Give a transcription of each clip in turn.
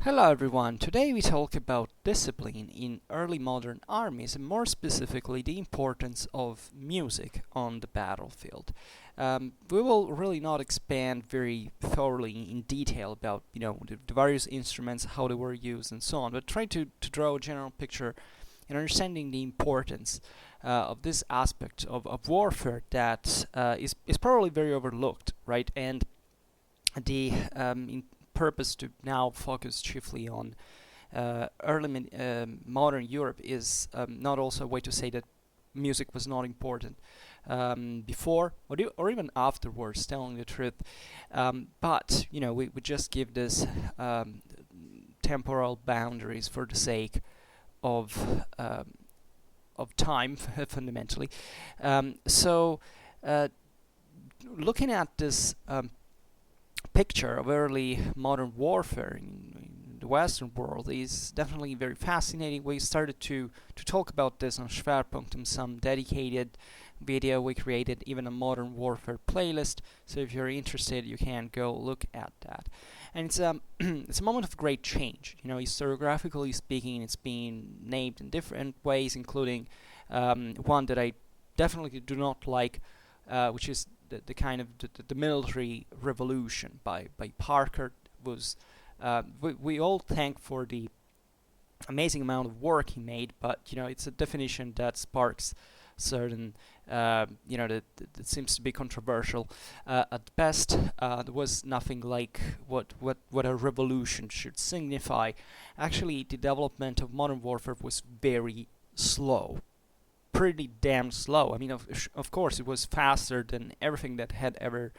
Hello everyone, today we talk about discipline in early modern armies and more specifically the importance of music on the battlefield. We will really not expand very thoroughly in detail about the various instruments, how they were used and so on, but try to draw a general picture in understanding the importance of this aspect of warfare that is probably very overlooked, right? And the purpose to now focus chiefly on early modern Europe is not also a way to say that music was not important before or even afterwards, telling the truth. But we just give this temporal boundaries for the sake of time, fundamentally. So, looking at this picture of early modern warfare in the Western world is definitely very fascinating. We started to talk about this on Schwerpunkt in some dedicated video we created, even a modern warfare playlist. So if you're interested, you can go look at that. And it's it's a moment of great change. Historiographically speaking, it's been named in different ways, including one that I definitely do not like, which is the kind of the military revolution by Parker. Was we all thank for the amazing amount of work he made, but it's a definition that sparks certain that seems to be controversial. At best, there was nothing like what a revolution should signify. Actually, the development of modern warfare was very slow, pretty damn slow. I mean, of course, it was faster than everything that had ever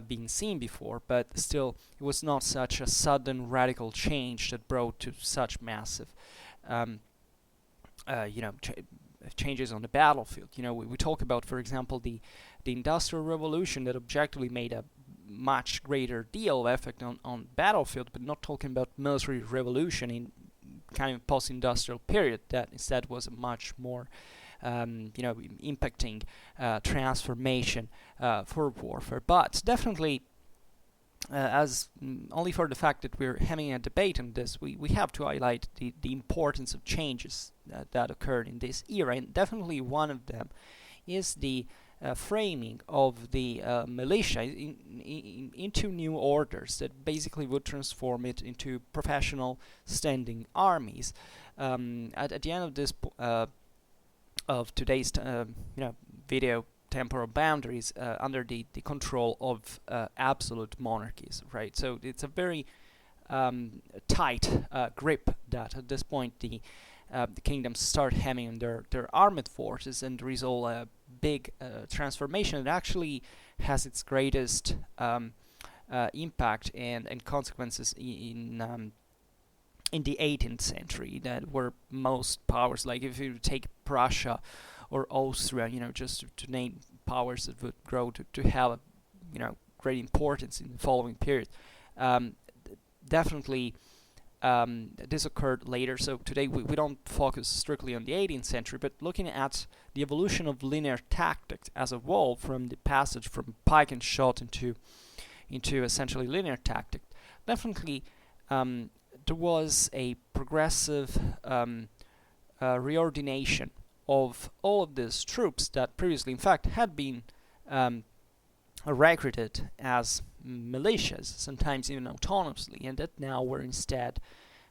been seen before, but still, it was not such a sudden radical change that brought to such massive, changes on the battlefield. We talk about, for example, the Industrial Revolution that objectively made a much greater deal of effect on battlefield, but not talking about military revolution in kind of post-industrial period that instead was a much more impacting transformation for warfare. But definitely, as only for the fact that we're having a debate on this, we have to highlight the importance of changes that occurred in this era. And definitely one of them is the framing of the militia into new orders that basically would transform it into professional standing armies. At the end of this of today's video temporal boundaries under the control of absolute monarchies, right? So it's a very tight grip that at this point the kingdoms start having on their armed forces, and there is all a big transformation that actually has its greatest impact and consequences in the 18th century, that were most powers, like if you take Prussia or Austria, just to name powers that would grow to have great importance in the following period. Definitely this occurred later, so today we don't focus strictly on the 18th century, but looking at the evolution of linear tactics as a whole, from the passage from Pike&Shot into essentially linear tactic. Definitely there was a progressive reordination of all of these troops that previously, in fact, had been recruited as militias, sometimes even autonomously, and that now were instead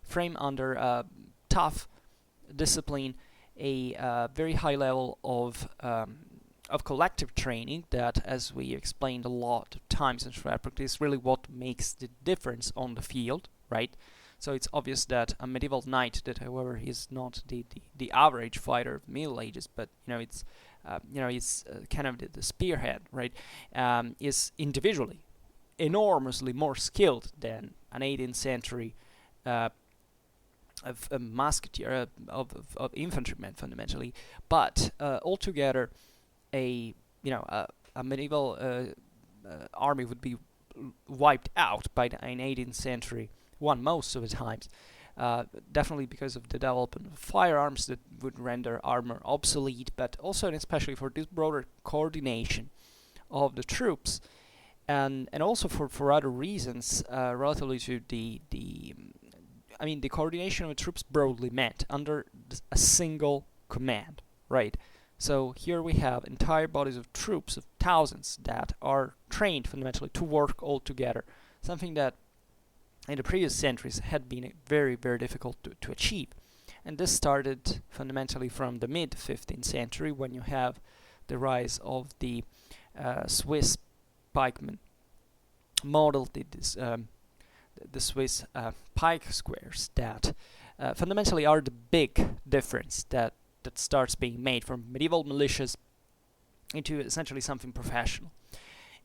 framed under tough discipline, a very high level of collective training that, as we explained a lot of times in Schwerpunkt, is really what makes the difference on the field, right? So it's obvious that a medieval knight, that however is not the average fighter of the Middle Ages, but it's kind of the spearhead, right? Is individually enormously more skilled than an 18th century of a musketeer of infantrymen fundamentally, but altogether a medieval army would be wiped out by an 18th century one most of the times, definitely because of the development of firearms that would render armor obsolete, but also and especially for this broader coordination of the troops, and also for other reasons relatively to the I mean, the coordination of the troops broadly meant under a single command, right? So here we have entire bodies of troops of thousands that are trained fundamentally to work all together, something that in the previous centuries had been very, very difficult to achieve. And this started fundamentally from the mid-15th century, when you have the rise of the Swiss pikeman model, the Swiss Pike Squares, that fundamentally are the big difference that starts being made from medieval militias into essentially something professional.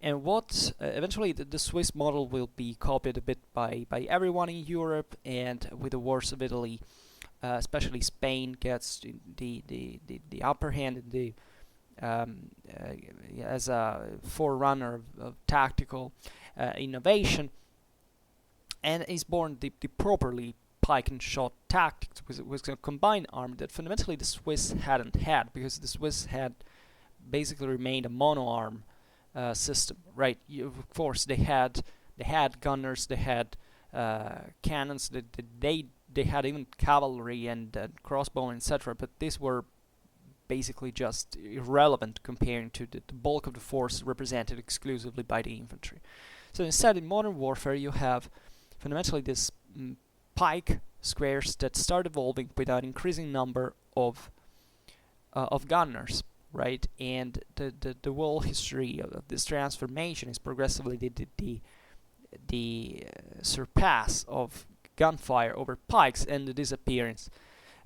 And what eventually the Swiss model will be copied a bit by everyone in Europe, and with the wars of Italy, especially Spain gets the upper hand in the as a forerunner of tactical innovation, and is born the properly Pike-and-Shot tactics, was a combined army that fundamentally the Swiss hadn't had, because the Swiss had basically remained a mono-arm system, right? Of course, they had gunners, they had cannons, they had even cavalry and crossbow, etc. But these were basically just irrelevant comparing to the bulk of the force represented exclusively by the infantry. So instead, in modern warfare, you have fundamentally this Pike Squares that start evolving with an increasing number of gunners, right? And the whole history of this transformation is progressively the surpass of gunfire over pikes, and the disappearance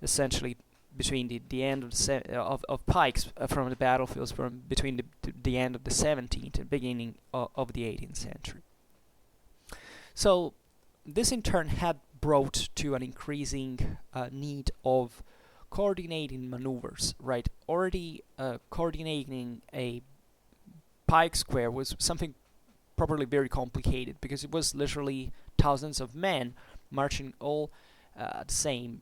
essentially between the end of pikes from the battlefields from between the end of the 17th and beginning of the 18th century. So this in turn had brought to an increasing need of coordinating maneuvers, right? Already coordinating a pike square was something properly very complicated, because it was literally thousands of men marching all the same,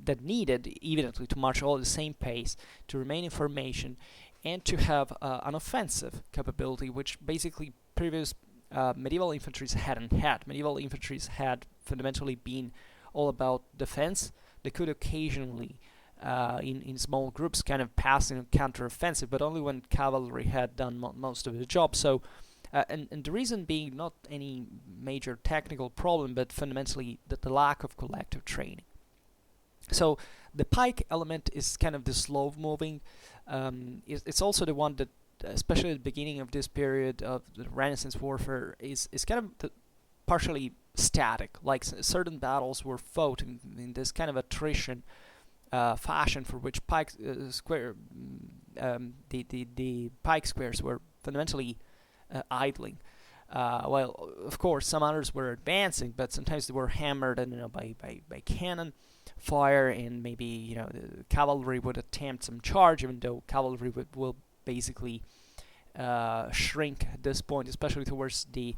that needed evidently to march all at the same pace, to remain in formation, and to have an offensive capability, which basically previous medieval infantries hadn't had. Medieval infantries had fundamentally been all about defense. They could occasionally, in small groups, kind of pass in a counter-offensive, but only when cavalry had done most of the job. So, and the reason being not any major technical problem, but fundamentally the lack of collective training. So the pike element is kind of the slow-moving. It's also the one that, especially at the beginning of this period of the Renaissance warfare, is kind of partially static. Like certain battles were fought in this kind of attrition fashion, for which the pike squares were fundamentally idling. While of course some others were advancing, but sometimes they were hammered, by cannon fire, and maybe the cavalry would attempt some charge, even though cavalry will basically shrink at this point, especially towards the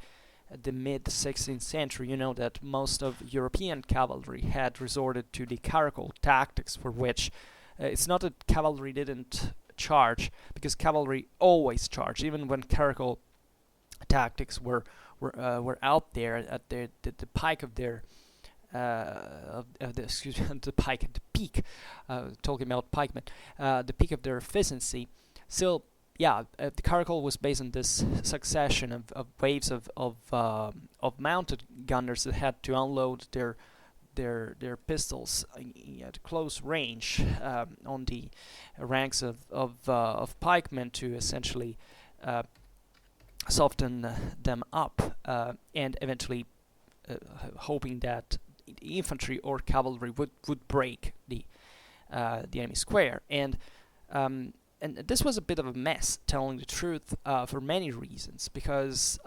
mid 16th century. You know that most of European cavalry had resorted to the caracole tactics, for which it's not that cavalry didn't charge, because cavalry always charged, even when caracole tactics were out there at the pike of their the pike at the peak, talking about pikemen, the peak of their efficiency. Still, the caracole was based on this succession of waves of mounted gunners that had to unload their pistols at close range on the ranks of pikemen to essentially soften them up, and eventually hoping that infantry or cavalry would break the enemy square. And this was a bit of a mess, telling the truth, for many reasons, because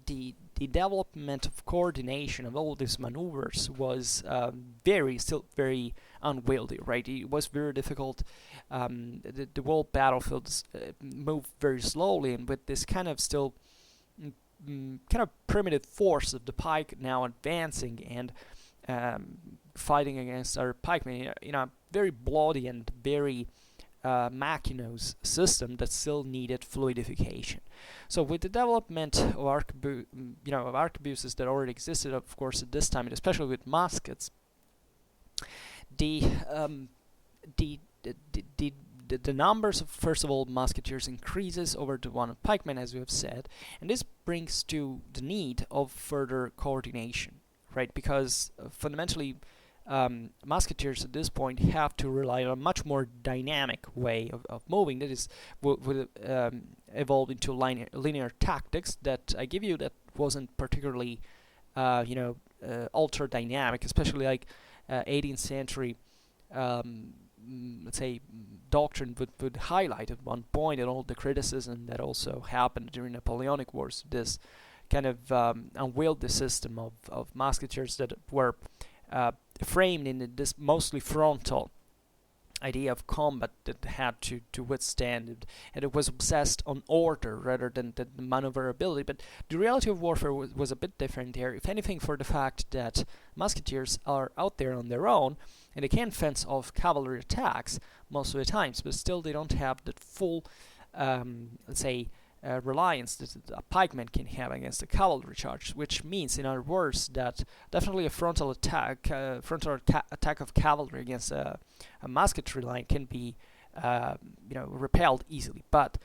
the development of coordination of all these maneuvers was still very unwieldy, right? It was very difficult. The whole battlefields moved very slowly, and with this kind of still kind of primitive force of the pike now advancing and fighting against our pikemen, very bloody and very machinose system that still needed fluidification. So with the development of arquebuses that already existed, of course, at this time, and especially with muskets, the numbers of, first of all, musketeers increases over the one of pikemen, as we have said, and this brings to the need of further coordination, right? Because fundamentally, musketeers at this point have to rely on a much more dynamic way of moving that is would evolve into linear tactics that I give you that wasn't particularly ultra dynamic, especially like 18th century let's say doctrine would highlight at one point, and all the criticism that also happened during Napoleonic Wars, this kind of unwieldy system of musketeers that were framed in this mostly frontal idea of combat that had to withstand it, and it was obsessed on order rather than the maneuverability. But the reality of warfare was a bit different here, if anything, for the fact that musketeers are out there on their own and they can fence off cavalry attacks most of the times, but still they don't have that full let's say reliance that a pikeman can have against a cavalry charge, which means, in other words, that definitely a frontal attack of cavalry against a musketry line can be repelled easily. But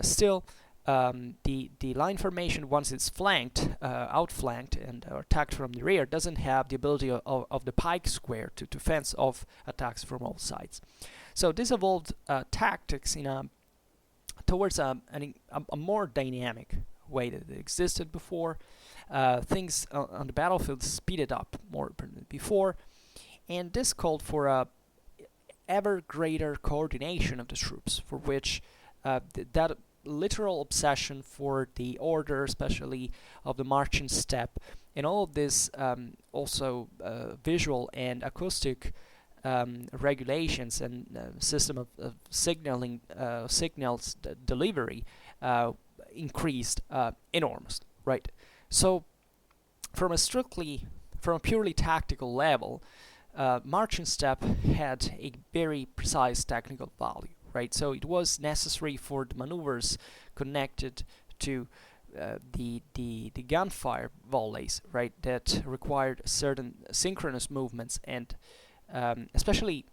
still, the line formation, once it's outflanked and attacked from the rear, doesn't have the ability of the pike square to fence off attacks from all sides. So this evolved tactics towards a more dynamic way that existed before. Things on the battlefield speeded up more than before, and this called for a ever greater coordination of the troops, for which that literal obsession for the order, especially of the marching step, and all of this also visual and acoustic regulations and system of signals delivery increased enormously, right? So from a purely tactical level, marching step had a very precise technical value, right? So it was necessary for the maneuvers connected to the gunfire volleys, right, that required certain synchronous movements and especially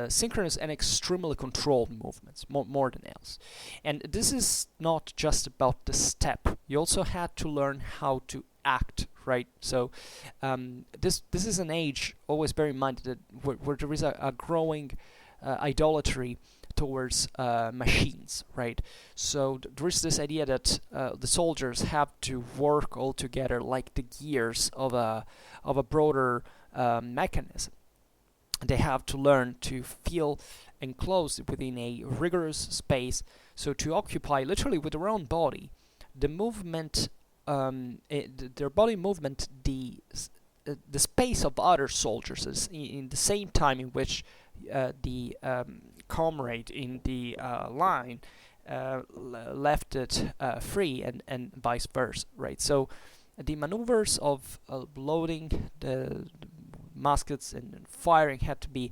synchronous and extremely controlled movements, more than else. And this is not just about the step. You also had to learn how to act, right? So this is an age, always bear in mind, that where there is a growing idolatry towards machines, right? So there is this idea that the soldiers have to work all together like the gears of a broader mechanism. They have to learn to feel enclosed within a rigorous space, so to occupy literally with their own body the movement, their body movement, the space of other soldiers is in the same time in which the comrade in the line left it free, and vice versa, right? So the maneuvers of loading the muskets and firing had to be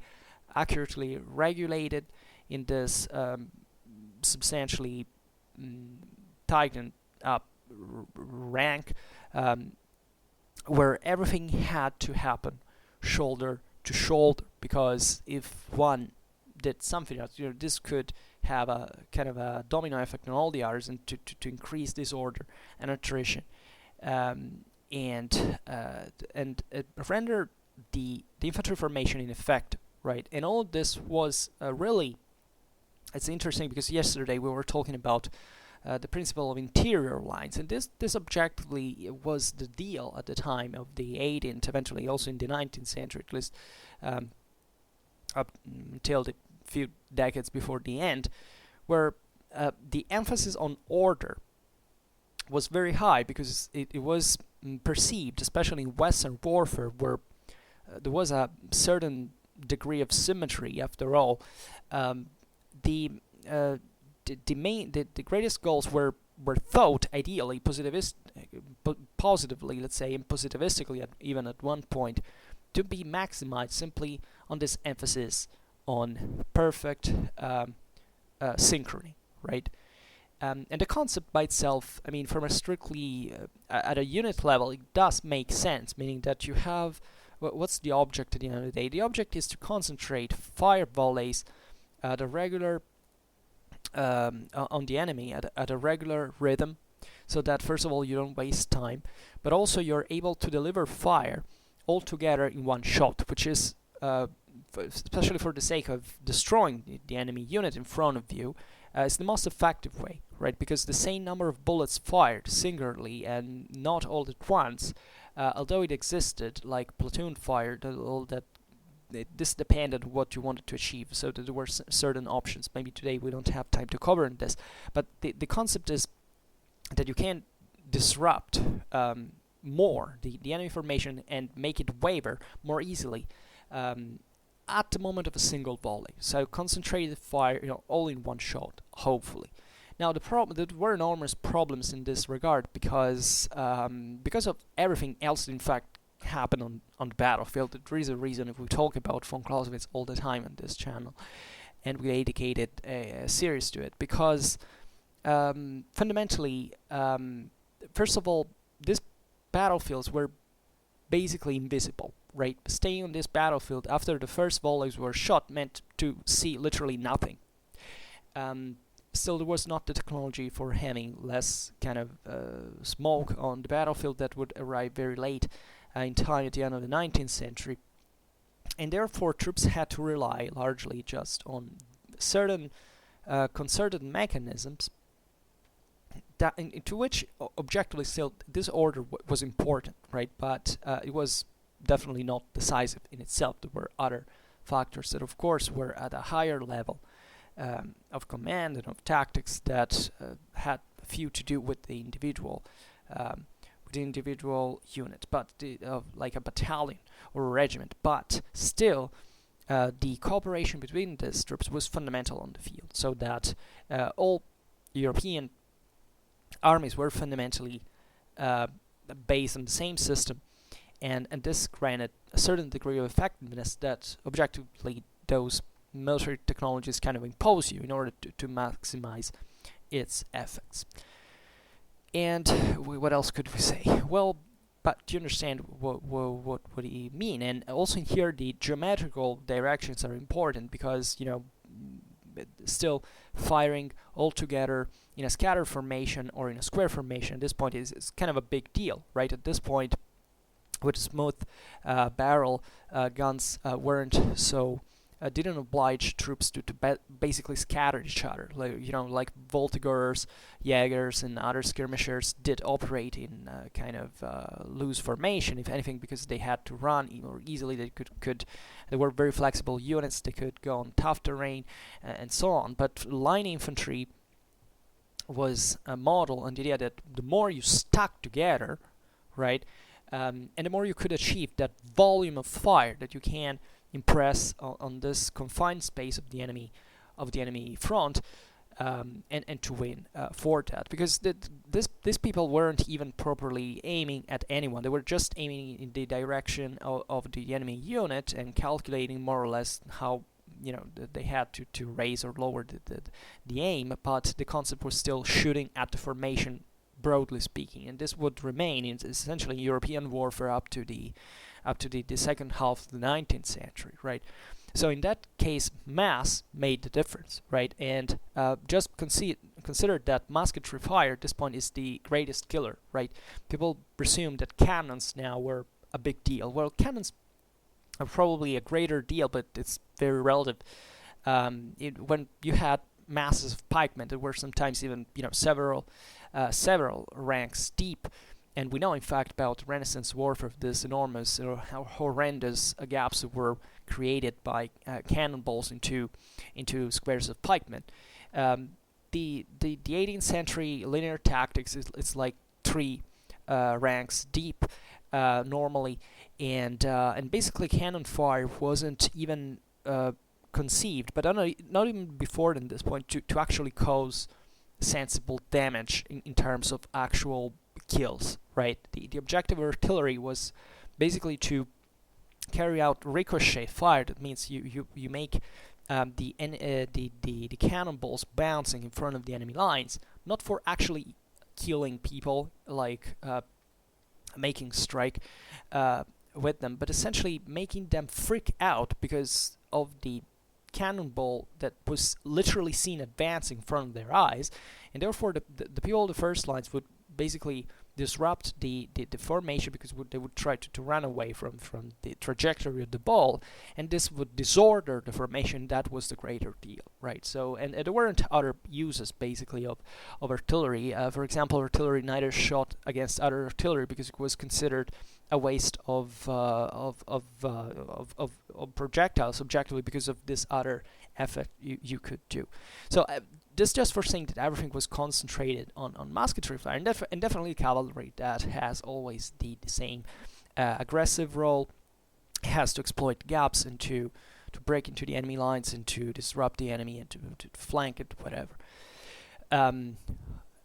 accurately regulated in this substantially tightened up rank, where everything had to happen shoulder to shoulder, because if one did something else, this could have a kind of a domino effect on all the others, and to increase disorder and attrition, and render the infantry formation ineffective, right? And all of this was really, it's interesting because yesterday we were talking about the principle of interior lines, and this objectively was the deal at the time of the 18th, eventually also in the 19th century, at least up until the few decades before the end, where the emphasis on order was very high, because it was perceived, especially in Western warfare, where there was a certain degree of symmetry. After all, the greatest goals were thought ideally positively, let's say, and positivistically even at one point, to be maximized simply on this emphasis on perfect synchrony, right? And the concept by itself, I mean, from a strictly at a unit level, it does make sense, meaning that you have what's the object at the end of the day? The object is to concentrate fire volleys at a regular on the enemy at a regular rhythm, so that first of all you don't waste time, but also you're able to deliver fire all together in one shot, which is especially for the sake of destroying the enemy unit in front of you, is the most effective way, right? Because the same number of bullets fired singularly and not all at once, although it existed like platoon fire, this depended on what you wanted to achieve, so that there were certain options. Maybe today we don't have time to cover in this, but the concept is that you can disrupt more the enemy formation and make it waver more easily at the moment of a single volley. So concentrated fire, all in one shot, hopefully. Now there were enormous problems in this regard because of everything else in fact happened on the battlefield. There is a reason if we talk about von Clausewitz all the time on this channel, and we dedicated a series to it, because fundamentally, first of all, these battlefields were basically invisible, right? Staying on this battlefield after the first volleys were shot meant to see literally nothing. Still, there was not the technology for having less kind of smoke on the battlefield that would arrive very late in time at the end of the 19th century. And therefore, troops had to rely largely just on certain concerted mechanisms that into which objectively still this order was important, right? But it was definitely not decisive in itself. There were other factors that of course were at a higher level of command and of tactics that had few to do with the individual unit, but like a battalion or a regiment. But still, the cooperation between these troops was fundamental on the field, so that all European armies were fundamentally based on the same system, and this granted a certain degree of effectiveness that objectively those military technologies kind of impose you in order to maximize its effects. And what else could we say? Well, but you understand what we mean, and also here the geometrical directions are important, because still firing all together in a scatter formation or in a square formation at this point is kind of a big deal, right? At this point, with smooth barrel guns weren't so didn't oblige troops to basically scatter each other, like Voltigeurs, Jaegers, and other skirmishers did operate in kind of loose formation, if anything, because they had to run more easily. They were very flexible units. They could go on tough terrain and so on. But line infantry was a model on the idea that the more you stuck together, right, and the more you could achieve that volume of fire that you can impress on this confined space of the enemy front, and to win for that, because these people weren't even properly aiming at anyone. They were just aiming in the direction of the enemy unit and calculating more or less how they had to raise or lower the aim, but the concept was still shooting at the formation, broadly speaking, and this would remain in essentially European warfare up to the second half of the 19th century, right? So in that case, mass made the difference, right? And just consider that musketry fire at this point is the greatest killer, right? People presume that cannons now were a big deal. Well, cannons are probably a greater deal, but it's very relative. When you had masses of pikemen that were sometimes even several ranks deep. And we know, in fact, about Renaissance warfare, this enormous, how horrendous gaps that were created by cannonballs into squares of pikemen. The 18th century linear tactics is like 3 ranks deep normally, and basically cannon fire wasn't even conceived, but not even before then this point, to actually cause sensible damage in terms of actual kills, right? The objective of artillery was basically to carry out ricochet fire. That means you make the cannonballs bouncing in front of the enemy lines, not for actually killing people, like making strike with them, but essentially making them freak out because of the cannonball that was literally seen advancing in front of their eyes, and therefore the people of the first lines would basically disrupt the formation, because they would try to run away from the trajectory of the ball, and this would disorder the formation. That was the greater deal, right? So, and there weren't other uses basically of artillery. For example, artillery neither shot against other artillery because it was considered a waste of projectiles, objectively, because of this other effect you could do. So this just for saying that everything was concentrated on musketry fire, and definitely cavalry that has always the same aggressive role, has to exploit gaps and to break into the enemy lines and to disrupt the enemy and to flank it, whatever.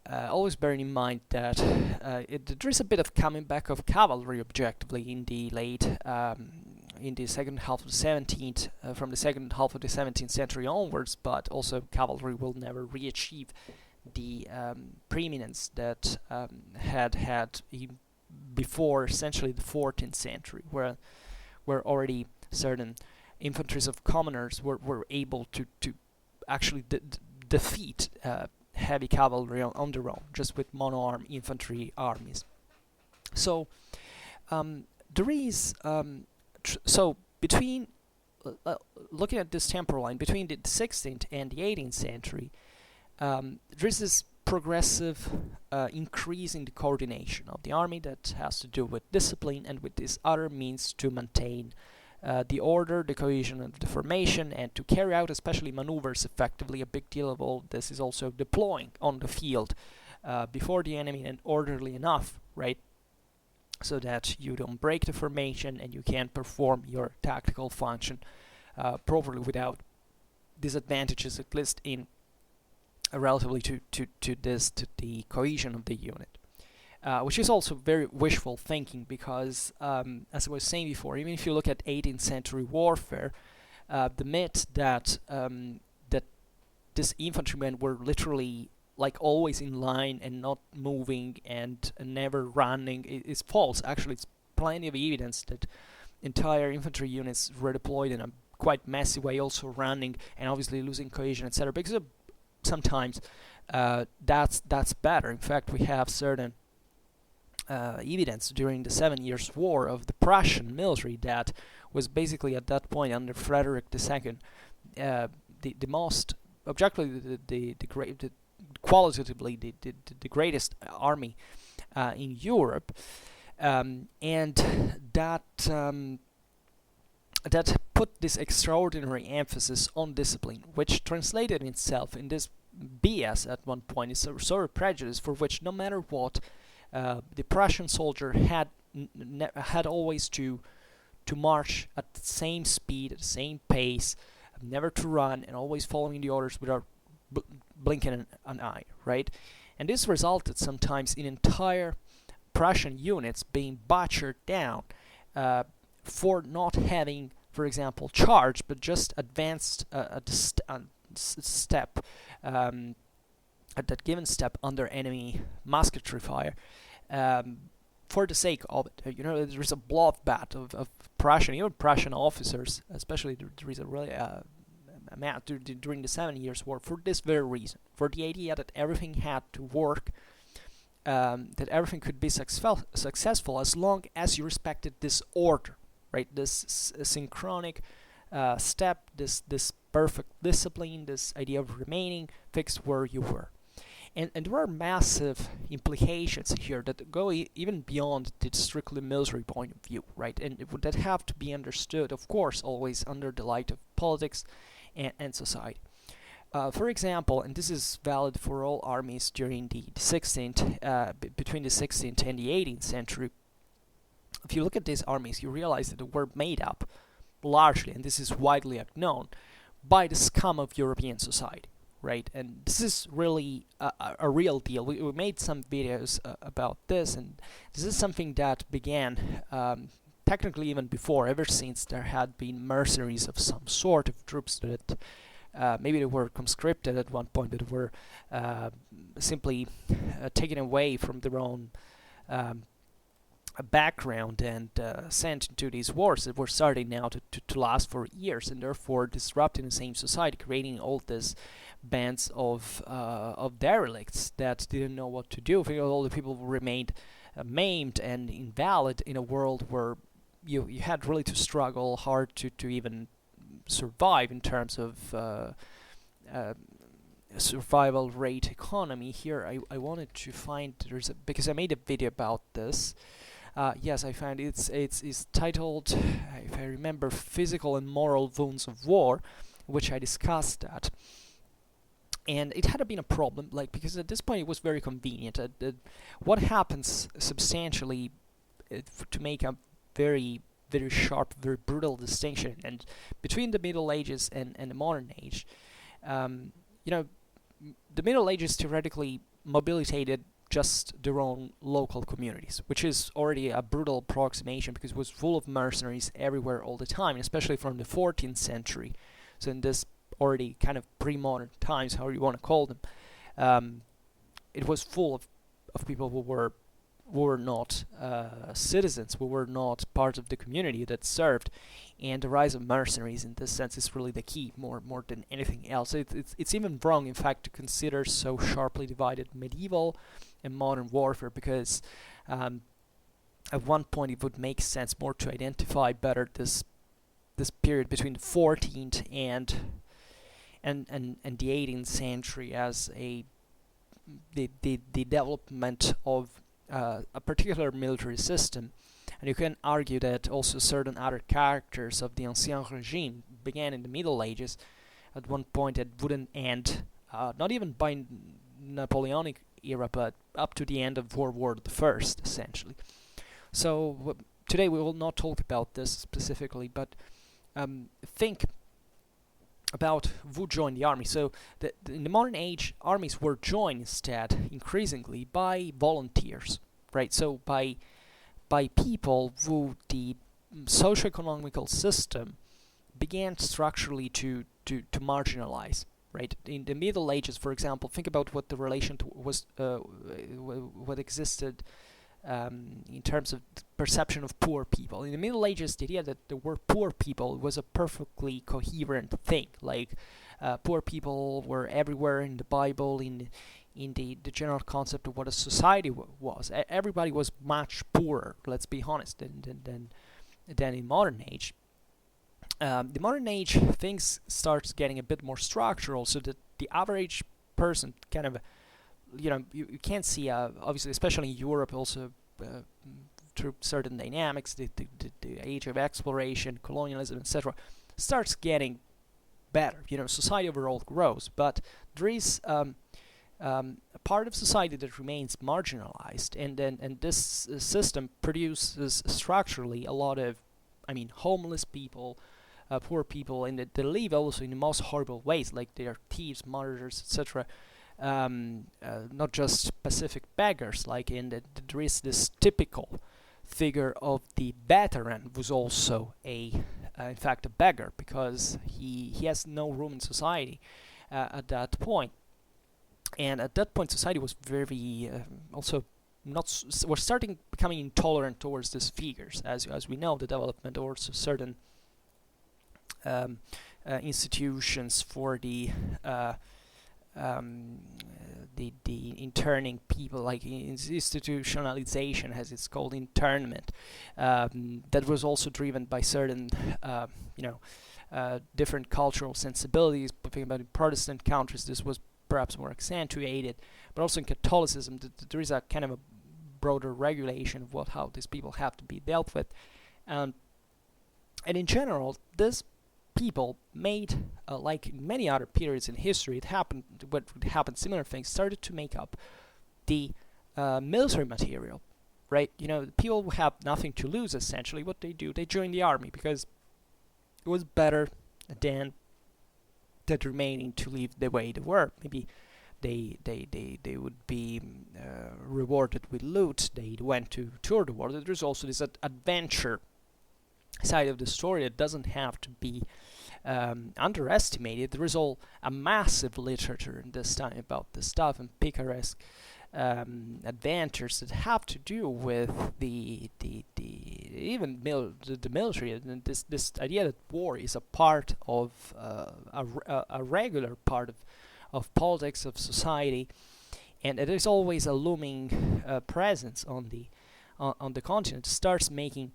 Always bearing in mind that there is a bit of coming back of cavalry objectively in the late in the second half of the 17th, from the second half of the 17th century onwards, but also cavalry will never re-achieve the preeminence that had before essentially the 14th century, where already certain infantries of commoners were able to actually defeat heavy cavalry on their own, just with mono-arm infantry armies. So there is so between looking at this temporal line between the 16th and the 18th century, there is this progressive increase in the coordination of the army that has to do with discipline and with these other means to maintain the order, the cohesion of the formation, and to carry out especially maneuvers effectively. A big deal of all this is also deploying on the field before the enemy and orderly enough, right? So that you don't break the formation and you can perform your tactical function properly without disadvantages, at least in relatively to the cohesion of the unit. Which is also very wishful thinking, because as I was saying before, even if you look at 18th century warfare, the myth that these infantrymen were literally like always in line and not moving and never running is false. Actually, it's plenty of evidence that entire infantry units were deployed in a quite messy way, also running and obviously losing cohesion, etc. Because sometimes that's better. In fact, we have certain evidence during the 7 Years' War of the Prussian military that was basically at that point under Frederick II the most objectively the qualitatively the greatest army in Europe, and that that put this extraordinary emphasis on discipline, which translated itself in this BS at one point, is a sort of prejudice for which no matter what, the Prussian soldier had always to march at the same speed, at the same pace, never to run, and always following the orders without blinking an eye, right? And this resulted sometimes in entire Prussian units being butchered down for not having, for example, charged, but just advanced a step, at that given step under enemy musketry fire, for the sake of it. There is a bloodbath of Prussian, even Prussian officers, especially there is a really amount during the 7 Years' War, for this very reason, for the idea that everything had to work, that everything could be successful as long as you respected this order, right? This synchronic step, this perfect discipline, this idea of remaining fixed where you were. And there are massive implications here that go even beyond the strictly military point of view, right? And that have to be understood, of course, always under the light of politics and society. For example, and this is valid for all armies during the 16th, between the 16th and the 18th century, if you look at these armies, you realize that they were made up largely, and this is widely known, by the scum of European society, right? And this is really a real deal. We made some videos about this, and this is something that began technically even before, ever since there had been mercenaries of some sort of troops that maybe they were conscripted at one point, but were simply taken away from their own background and sent into these wars that were starting now to last for years, and therefore disrupting the same society, creating all these bands of derelicts that didn't know what to do. All the people remained maimed and invalid in a world where you had really to struggle hard to even survive in terms of survival rate economy. Here I wanted to find, because I made a video about this. Yes, I found it's titled, if I remember, Physical and Moral Wounds of War, which I discussed that. And it had been a problem, like, because at this point it was very convenient. What happens substantially to make a very, very sharp, very brutal distinction and between the Middle Ages and the modern age. You know, the Middle Ages theoretically mobilitated just their own local communities, which is already a brutal approximation because it was full of mercenaries everywhere all the time, especially from the 14th century. So in this already kind of pre-modern times, however you want to call them, it was full of people who were not citizens, who were not part of the community that served. And the rise of mercenaries in this sense is really the key, more than anything else. It's even wrong, in fact, to consider so sharply divided medieval and modern warfare, because at one point it would make sense more to identify better this period between the 14th and the 18th century as the development of a particular military system. And you can argue that also certain other characters of the Ancien Regime began in the Middle Ages at one point that wouldn't end, not even by Napoleonic era, but up to the end of World War I, essentially. So today we will not talk about this specifically, but think about who joined the army. So in the modern age, armies were joined instead, increasingly, by volunteers, right? So by people who the socio-economical system began structurally to marginalize, right? In the Middle Ages, for example, think about what the relation was, what existed in terms of perception of poor people. In the Middle Ages, the idea that there were poor people was a perfectly coherent thing. Like, poor people were everywhere in the Bible, in the general concept of what a society was. Everybody was much poorer, let's be honest, than in modern age. The modern age, things starts getting a bit more structural, so that the average person kind of, you can't see, obviously, especially in Europe, also through certain dynamics, the age of exploration, colonialism, etc., starts getting better. Society overall grows, but there is a part of society that remains marginalized, and this system produces structurally a lot of, homeless people, poor people, and they live also in the most horrible ways, like they are thieves, murderers, etc. Not just Pacific beggars, like there is this typical figure of the veteran who's also in fact a beggar, because he has no room in society at that point. And at that point, society was very also we're starting becoming intolerant towards these figures, as we know, the development of certain institutions for the interning people, like institutionalization, as it's called, internment, that was also driven by certain different cultural sensibilities. Thinking about in Protestant countries, this was perhaps more accentuated, but also in Catholicism there is a kind of a broader regulation of how these people have to be dealt with, and in general, this people made, like in many other periods in history, similar things started to make up the military material, right? People who have nothing to lose, essentially, what they do, they join the army because it was better than remaining to live the way they were. Maybe they would be rewarded with loot. They went to tour the world. There's also this adventure side of the story that doesn't have to be underestimated. There is all a massive literature in this time about this stuff and picaresque adventures that have to do with the military, and this idea that war is a part of a regular part of politics, of society, and it is always a looming presence on the continent. It starts making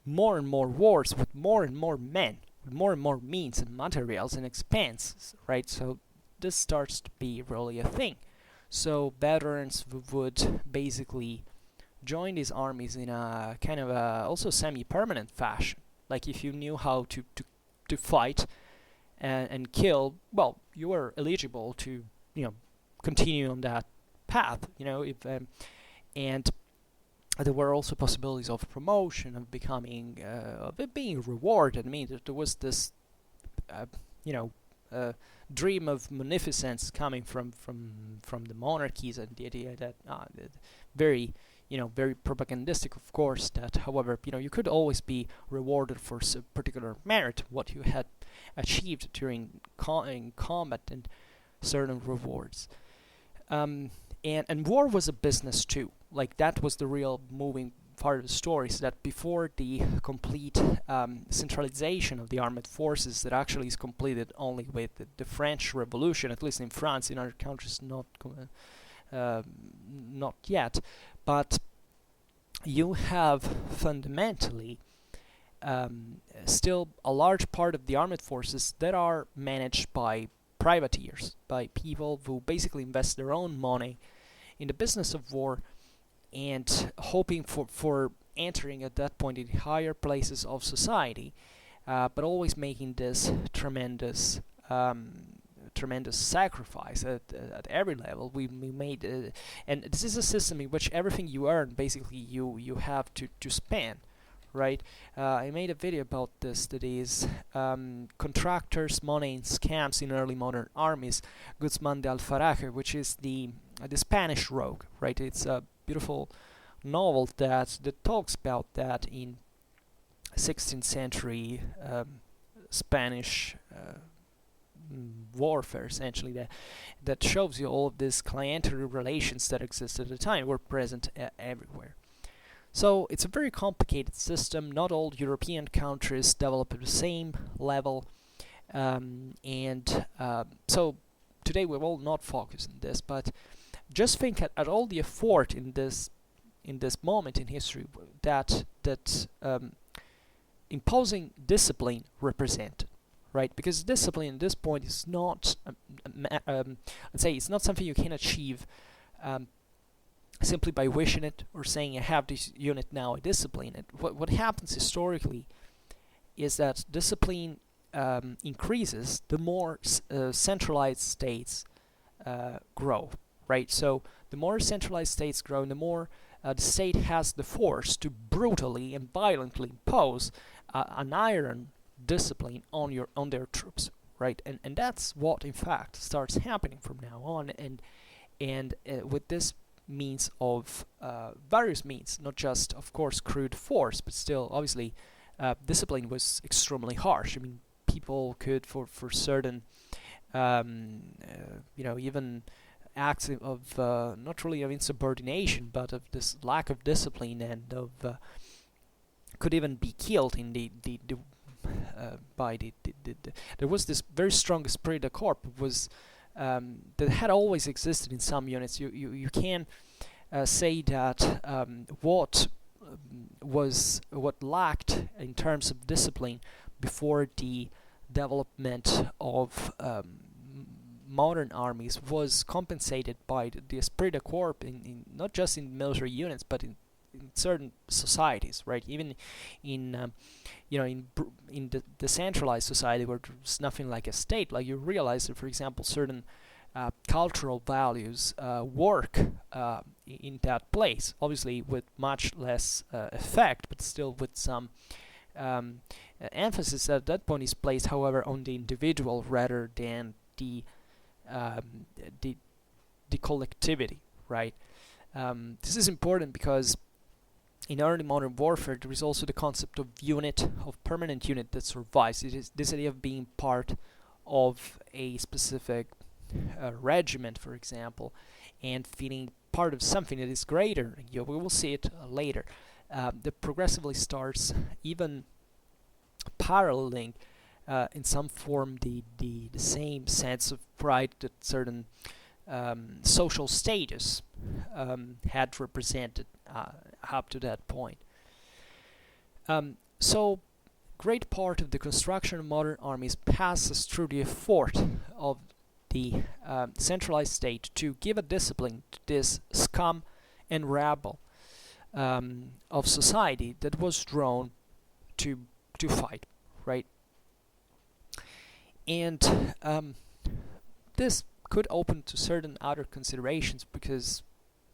more and more wars with more and more men, with more and more means and materials and expenses, right? So this starts to be really a thing. So veterans would basically join these armies in a kind of also semi-permanent fashion. Like if you knew how to fight and kill, well, you were eligible to continue on that path. If and there were also possibilities of promotion, of becoming, of it being rewarded. I mean, there was this, dream of munificence coming from the monarchies, and the idea that very propagandistic, of course. That, however, you could always be rewarded for particular merit, what you had achieved during in combat, and certain rewards. And war was a business too. Like that was the real moving part of the story. So that before the complete centralization of the armed forces, that actually is completed only with the French Revolution, at least in France. In other countries, not yet. But you have fundamentally still a large part of the armed forces that are managed by privateers, by people who basically invest their own money in the business of war, and hoping for entering at that point in higher places of society, but always making this tremendous sacrifice at every level. We made, and this is a system in which everything you earn, basically you have to spend, right? I made a video about this, that is Contractors, Money and Scams in Early Modern Armies, Guzman de Alfarache, which is the Spanish rogue, right? It's a beautiful novel that talks about that in 16th century Spanish warfare, essentially, that shows you all of these clientelar relations that existed at the time were present everywhere. So it's a very complicated system. Not all European countries develop at the same level, so today we will not focus on this, but just think at all the effort in this moment in history that imposing discipline represented, right? Because discipline at this point is not, let's say, it's not something you can achieve simply by wishing it or saying I have this unit now, I discipline it. What happens historically is that discipline increases the more centralized states grow, right? So the more centralized states grow, the more the state has the force to brutally and violently impose an iron discipline on their troops, right? And that's what in fact starts happening from now on, and with this means of various means, not just of course crude force, but still obviously discipline was extremely harsh. I mean, people could for certain even acts of not really of insubordination, but of this lack of discipline, and of could even be killed in by the there was this very strong esprit de corps was that had always existed in some units. You can say that what lacked in terms of discipline before the development of modern armies was compensated by the esprit de corps in not just in military units, but in certain societies, right? Even in in the centralized society where there's nothing like a state, like you realize that, for example, certain cultural values work in that place, obviously with much less effect, but still with some emphasis at that point is placed, however, on the individual rather than the collectivity, right? This is important because in early modern warfare, there is also the concept of unit, of permanent unit that survives. It is this idea of being part of a specific regiment, for example, and feeling part of something that is greater. We will see it later. That progressively starts even paralleling in some form the same sense of pride that certain social status had represented up to that point. So great part of the construction of modern armies passes through the effort of the centralized state to give a discipline to this scum and rabble of society that was drawn to fight, right? And this could open to certain other considerations, because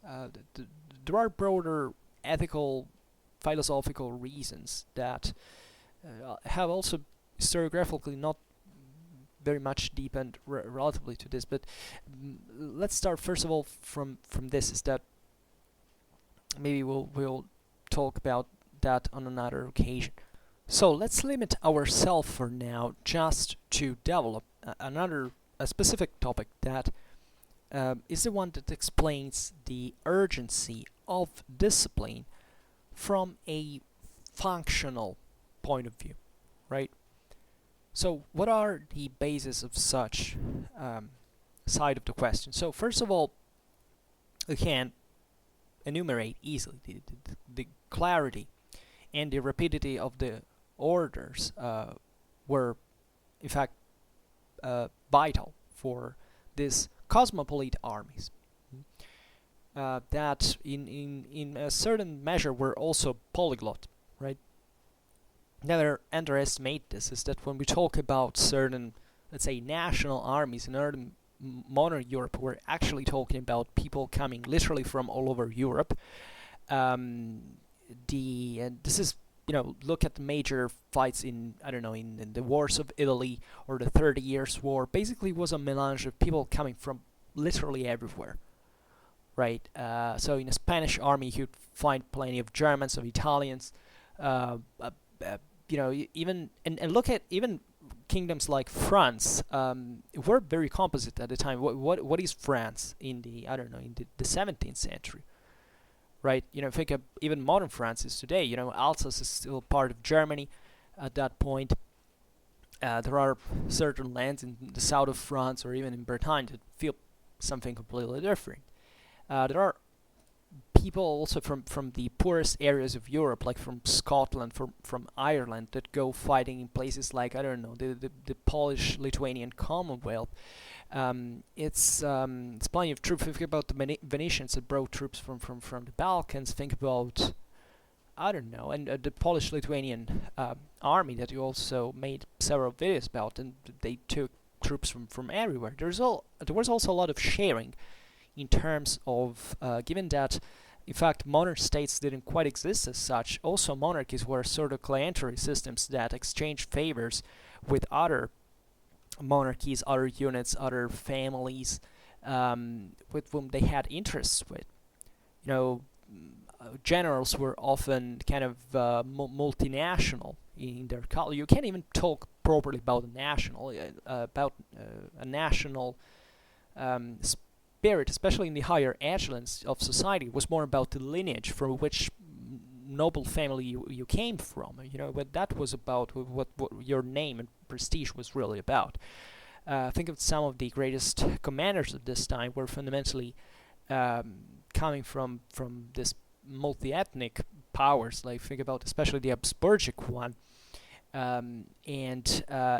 there are broader ethical, philosophical reasons that have also historiographically not very much deepened relatively to this. But let's start first of all from this, is that maybe we'll talk about that on another occasion. So let's limit ourselves for now just to develop a specific topic that is the one that explains the urgency of discipline from a functional point of view, right? So what are the bases of such side of the question? So first of all, we can enumerate easily the clarity and the rapidity of the orders were in fact vital for these cosmopolite armies that in a certain measure were also polyglot, right? Never underestimate this, is that when we talk about certain, let's say, national armies in early modern Europe, we're actually talking about people coming literally from all over Europe. This is, look at the major fights in, I don't know, in the wars of Italy or the 30 Years' War. Basically was a melange of people coming from literally everywhere, right? So in a Spanish army you'd find plenty of Germans, of Italians, even and look at even kingdoms like France were very composite at the time. What is France in the, I don't know, in the 17th century? Right, think of even modern France is today. Alsace is still part of Germany at that point. There are certain lands in the south of France or even in Bretagne that feel something completely different. There are people also from the poorest areas of Europe, like from Scotland, from Ireland, that go fighting in places like, I don't know, the Polish-Lithuanian Commonwealth. It's plenty of troops. Think about the Venetians that brought troops from the Balkans. Think about, I don't know, and the Polish-Lithuanian army that you also made several videos about, and they took troops from everywhere. There was also a lot of sharing in terms of, given that, in fact, modern states didn't quite exist as such. Also, monarchies were sort of clientelar systems that exchanged favors with other monarchies, other units, other families, with whom they had interests with. Generals were often kind of multinational in their culture. You can't even talk properly about a national spirit, especially in the higher echelons of society. It was more about the lineage from which noble family you came from. What that was about, what your name and prestige was really about. Think of some of the greatest commanders of this time were fundamentally coming from this multi-ethnic powers. Like, think about especially the Habsburgic one. And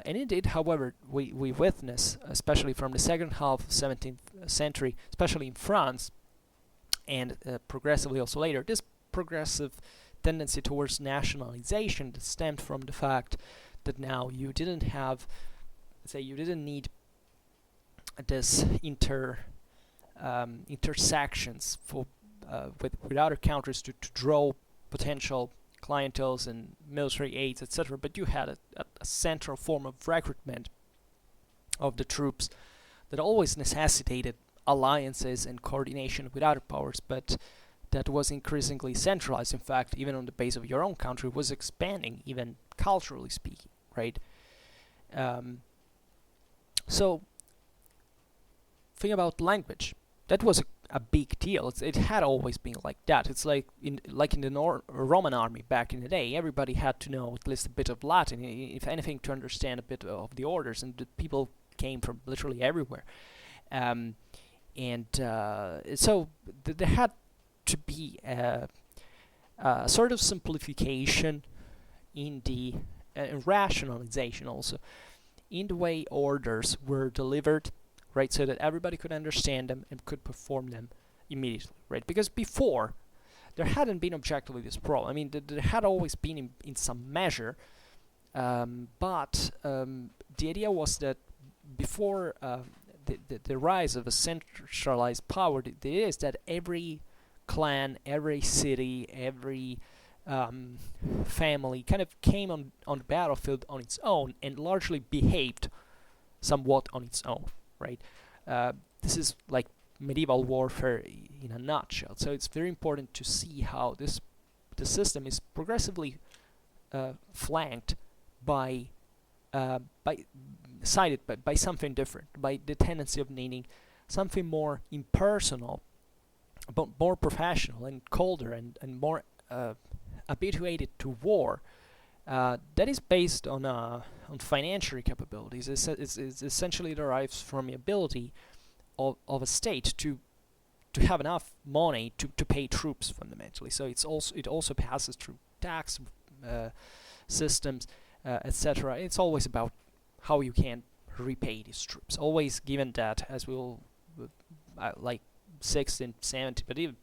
indeed, however, we witness, especially from the second half of 17th century, especially in France, and progressively also later, this progressive tendency towards nationalization that stemmed from the fact that now you didn't need this intersections with other countries to draw potential clienteles and military aids, etc. But you had a central form of recruitment of the troops that always necessitated alliances and coordination with other powers, but that was increasingly centralized. In fact, even on the base of your own country, was expanding, even culturally speaking, right? So think about language. That was a big deal. It had always been like that. It's like in the Roman army back in the day. Everybody had to know at least a bit of Latin, if anything, to understand a bit of the orders. And the people came from literally everywhere. So there had to be a sort of simplification in the rationalization also in the way orders were delivered, right, so that everybody could understand them and could perform them immediately, right? Because before there hadn't been objectively this problem. I mean, there had always been in some measure, but the idea was that before the rise of a centralized power, the idea is that every clan, every city, every family kind of came on the battlefield on its own and largely behaved somewhat on its own, right? This is like medieval warfare in a nutshell. So it's very important to see how the system is progressively flanked by something different, by the tendency of needing something more impersonal, but more professional and colder and more habituated to war, that is based on financial capabilities. It's essentially derives from the ability of a state to have enough money to pay troops fundamentally. So it also passes through tax systems, etc. It's always about how you can repay these troops. Always given that, as we'll like 1670, but even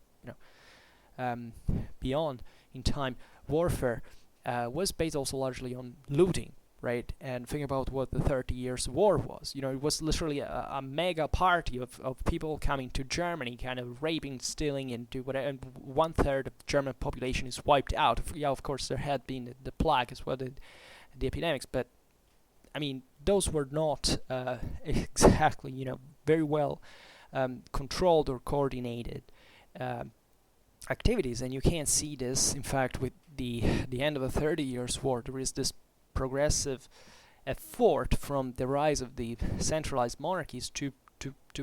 beyond in time, warfare was based also largely on looting, right? And think about what the 30 Years' War was. It was literally a mega party of people coming to Germany, kind of raping, stealing, and do whatever. And 1/3 of the German population is wiped out. Yeah, of course, there had been the plague as well, the epidemics, but I mean, those were not exactly, very well controlled or coordinated activities, and you can see this, in fact, with the end of the 30 Years' War. There is this progressive effort from the rise of the centralized monarchies to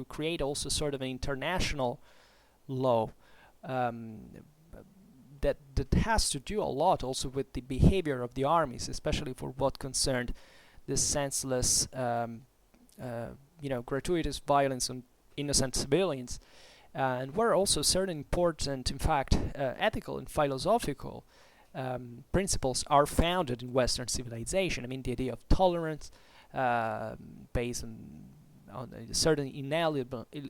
create also sort of an international law that has to do a lot also with the behavior of the armies, especially for what concerned this senseless, gratuitous violence on innocent civilians. And where also certain important, in fact, ethical and philosophical principles are founded in Western civilization. I mean, the idea of tolerance based on certain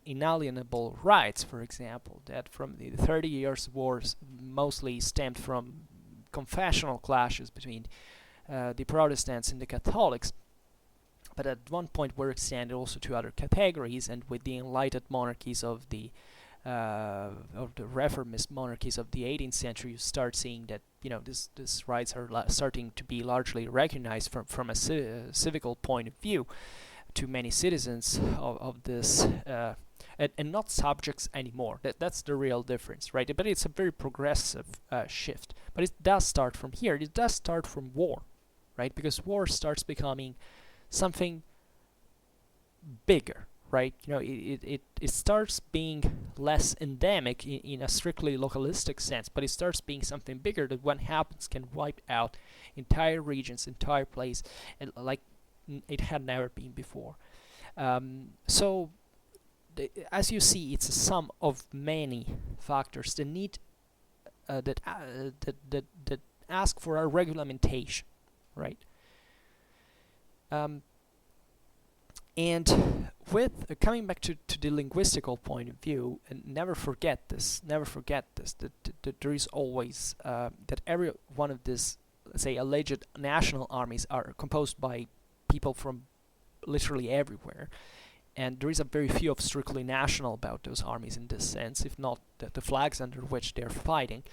inalienable rights, for example, that from the 30 Years' Wars mostly stemmed from confessional clashes between the Protestants and the Catholics, but at one point were extended also to other categories, and with the enlightened monarchies of the reformist monarchies of the 18th century, you start seeing that these rights are starting to be largely recognized from a civical point of view to many citizens of this, and not subjects anymore. That's the real difference, right? But it's a very progressive shift. But it does start from here. It does start from war, right? Because war starts becoming something bigger, right? It starts being less endemic in a strictly localistic sense, but it starts being something bigger that when happens can wipe out entire regions, entire place, and like it had never been before. So as you see, it's a sum of many factors that need that ask for a regulation, right? And with coming back to the linguistical point of view, and never forget this, that there is always that every one of these, let's say, alleged national armies are composed by people from literally everywhere, and there is a very few of strictly national about those armies in this sense, if not the flags under which they're fighting.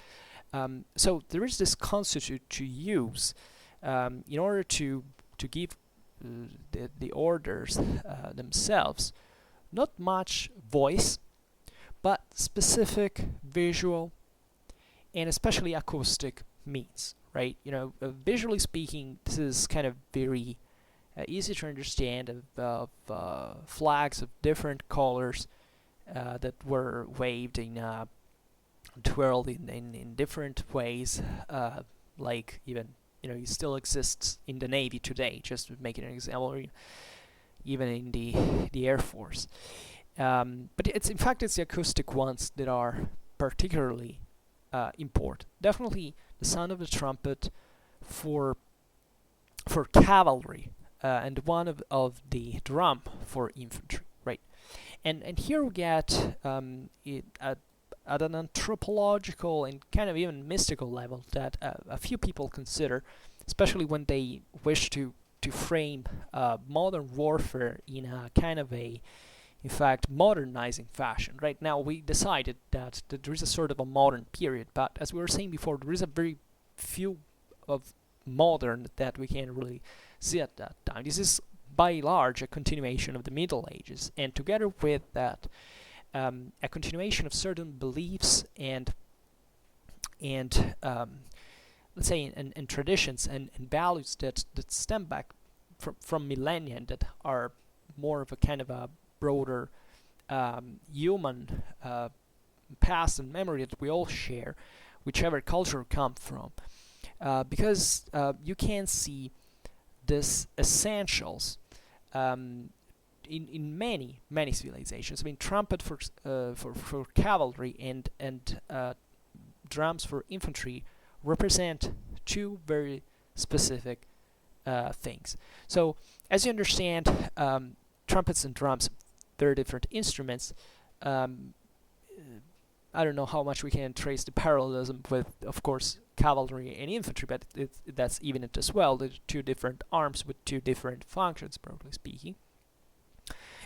So there is this constitute to use in order to give the orders themselves not much voice, but specific visual and especially acoustic means, right? Visually speaking, this is kind of very easy to understand, of flags of different colors that were waved in twirled in different ways, like even it still exists in the Navy today, just to make it an example, or even in the Air Force. But in fact it's the acoustic ones that are particularly important. Definitely the sound of the trumpet for cavalry, and one of the drum for infantry, right? And here we get at an anthropological and kind of even mystical level that a few people consider, especially when they wish to frame modern warfare in a kind of in fact, modernizing fashion. Right now, we decided that there is a sort of a modern period, but as we were saying before, there is a very few of modern that we can really see at that time. This is by large a continuation of the Middle Ages, and together with that, a continuation of certain beliefs and let's say and traditions and values that stem back from millennia, and that are more of a kind of a broader human past and memory that we all share, whichever culture we come from, because you can see this essentials in many civilizations. I mean, trumpet for cavalry and drums for infantry represent two very specific things. So, as you understand, trumpets and drums, very different instruments. I don't know how much we can trace the parallelism with, of course, cavalry and infantry, but that's evident as well. They're two different arms with two different functions, broadly speaking.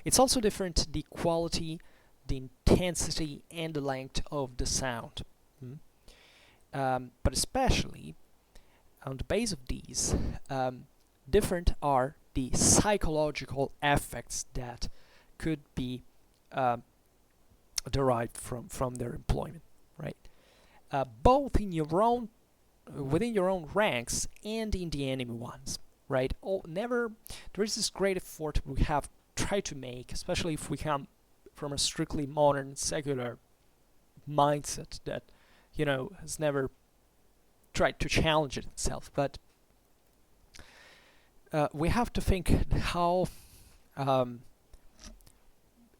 It's also different the quality, the intensity, and the length of the sound. But especially on the base of these, different are the psychological effects that could be derived from their employment, right? Both in your own, within your own ranks and in the enemy ones, right? There is this great effort we have tried to make, especially if we come from a strictly modern secular mindset that has never tried to challenge itself, but we have to think how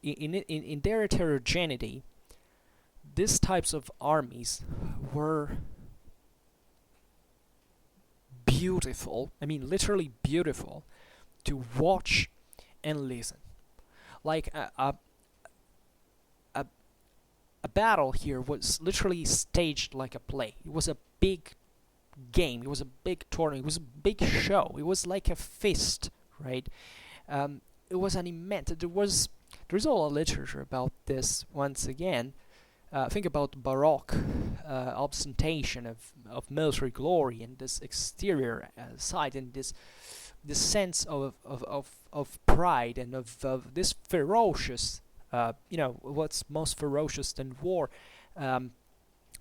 in their heterogeneity, these types of armies were beautiful, I mean literally beautiful, to watch and listen. Like a battle here was literally staged like a play. It was a big game, it was a big tournament, it was a big show, it was like a feast, right? It was an immense, there's all a literature about this once again. Think about Baroque ostentation of military glory and this exterior side, and this sense of pride and of this ferocious, what's most ferocious than war,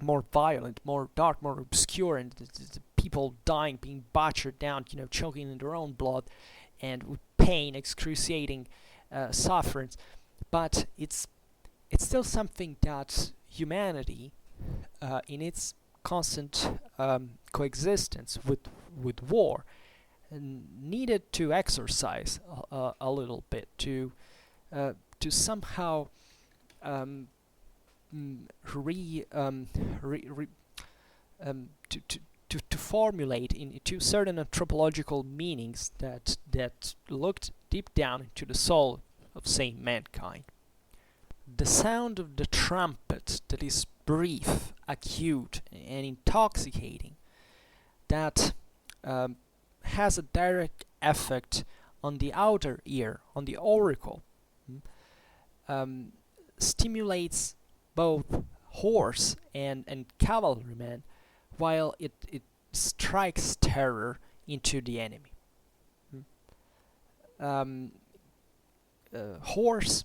more violent, more dark, more obscure, and the people dying, being butchered down, choking in their own blood, and with pain, excruciating sufferance. But it's still something that humanity, in its constant coexistence with war, needed to exercise a little bit to somehow to formulate into certain anthropological meanings that looked deep down into the soul of, say, mankind. The sound of the trumpet that is brief, acute, and intoxicating, that has a direct effect on the outer ear, on the auricle, stimulates both horse and cavalrymen, while it strikes terror into the enemy. Horse,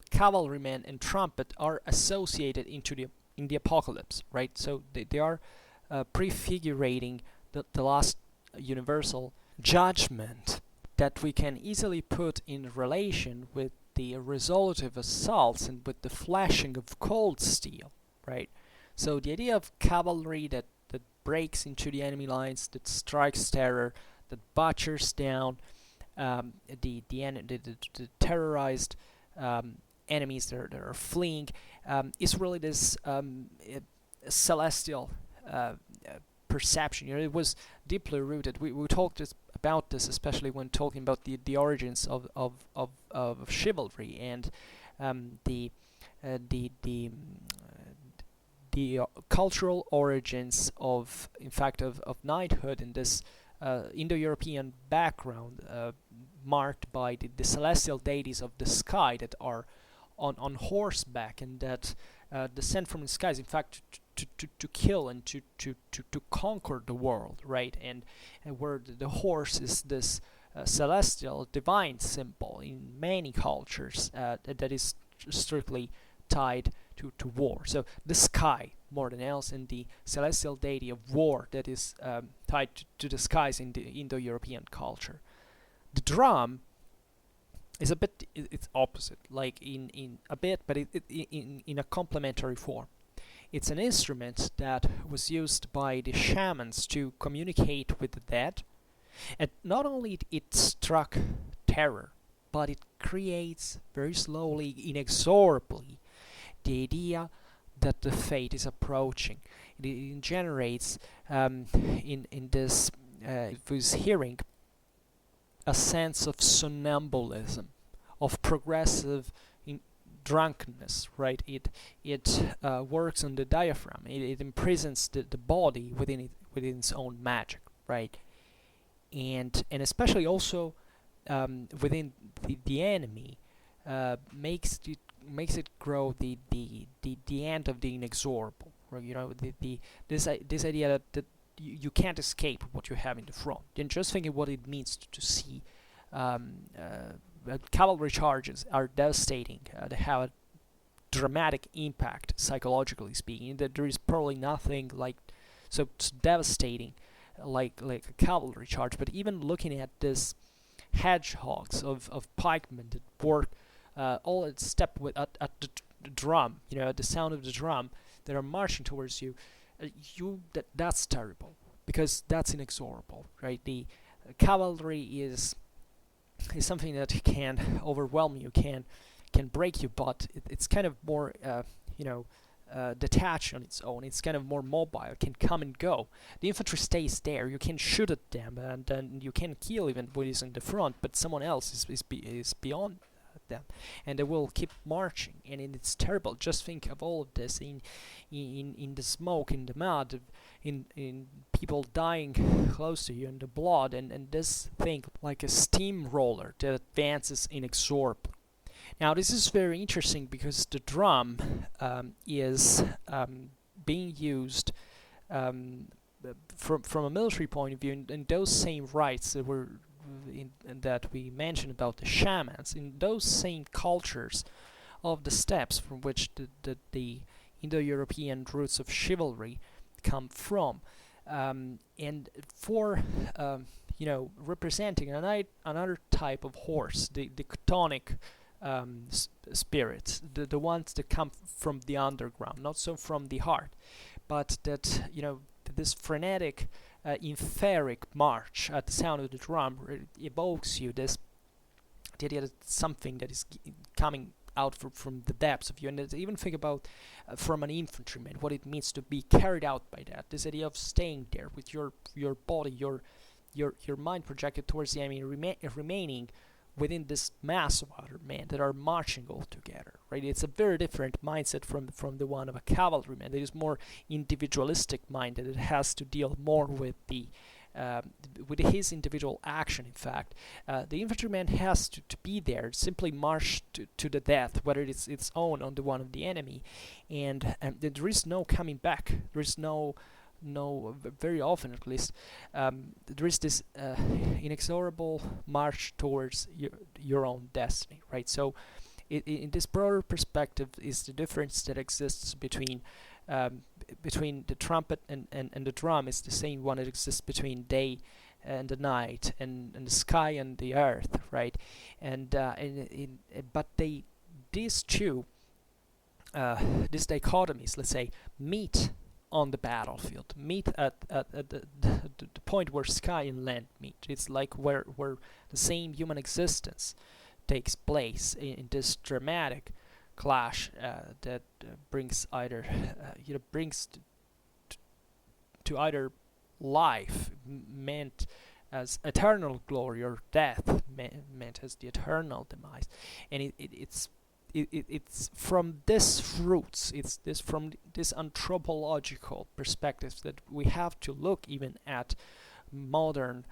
cavalrymen, and trumpet are associated into the in the apocalypse, right? So they are prefigurating the last universal judgment that we can easily put in relation with the resolutive assaults and with the flashing of cold steel, right? So the idea of cavalry that breaks into the enemy lines, that strikes terror, that butchers down the terrorized enemies that are fleeing, is really this celestial perception. It was deeply rooted. We talked about this, especially when talking about the origins of chivalry and the cultural origins of, in fact, of knighthood in this Indo-European background, marked by the celestial deities of the sky that are on horseback and that descend from the skies, in fact, to kill and to conquer the world, right? And where the horse is this celestial divine symbol in many cultures that is strictly tied to war. So the sky more than else, and the celestial deity of war that is tied to the skies in the Indo-European culture. The drum is a bit, it's opposite, like in a bit, but in a complementary form. It's an instrument that was used by the shamans to communicate with the dead, and not only it struck terror, but it creates very slowly, inexorably, the idea that the fate is approaching. It generates in this who's hearing a sense of somnambulism, of progressive drunkenness, right? It works on the diaphragm. It imprisons the body within its own magic, right? And especially also within the enemy, makes it grow the end of the inexorable. Right? You know, this idea that you can't escape what you have in the front. And just thinking what it means to see cavalry charges are devastating. They have a dramatic impact, psychologically speaking. That there is probably nothing like so devastating like a cavalry charge. But even looking at this hedgehogs of pikemen that work all at step with at the drum, you know, at the sound of the drum, that are marching towards you, that's terrible, because that's inexorable, right? The cavalry is something that can overwhelm you, can break you, but it's kind of more detached on its own. It's kind of more mobile, can come and go. The infantry stays there. You can shoot at them, and then you can kill even what is in the front, but someone else is beyond them, and they will keep marching. And it's terrible. Just think of all of this in the smoke, in the mud, in people dying close to you, in the blood, and this thing like a steamroller that advances inexorably. Now this is very interesting because the drum is being used from a military point of view, in those same rites that were that we mentioned about the shamans, in those same cultures of the steppes from which the Indo-European roots of chivalry come from, and for representing another type of horse, the chthonic spirits, the ones that come from the underground, not so from the heart, but that this frenetic etheric march at the sound of the drum evokes you the idea that something that is coming out from the depths of you. And even think about from an infantryman what it means to be carried out by that, this idea of staying there with your body, your mind projected towards the enemy, remaining within this mass of other men that are marching all together, right? It's a very different mindset from the one of a cavalryman. It is more individualistic minded. It has to deal more with with his individual action. In fact, the infantryman has to be there, simply march to the death, whether it's its own on the one of the enemy, and there is no coming back. There is no, very often at least, there is this inexorable march towards your own destiny, right? So in this broader perspective is the difference that exists between between the trumpet and the drum is the same one that exists between day and the night, and the sky and the earth, right? But these two these dichotomies, let's say, meet on the battlefield, meet at the point where sky and land meet. It's like where the same human existence takes place in this dramatic clash that brings either brings to either life meant as eternal glory, or death meant as the eternal demise. And it's from this roots, from this anthropological perspective that we have to look even at modern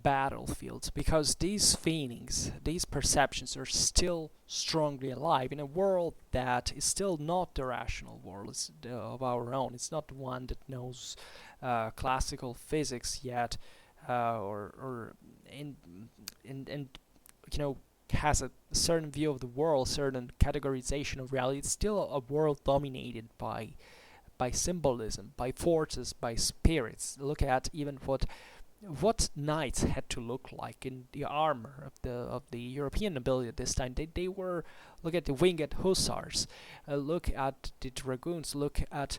battlefields, because these feelings, these perceptions are still strongly alive in a world that is still not the rational world of our own. It's not the one that knows classical physics yet, and has a certain view of the world, certain categorization of reality. It's still a world dominated by symbolism, by forces, by spirits. Look at even what knights had to look like in the armor of the European nobility at this time. They were, look at the winged hussars, look at the dragoons, look at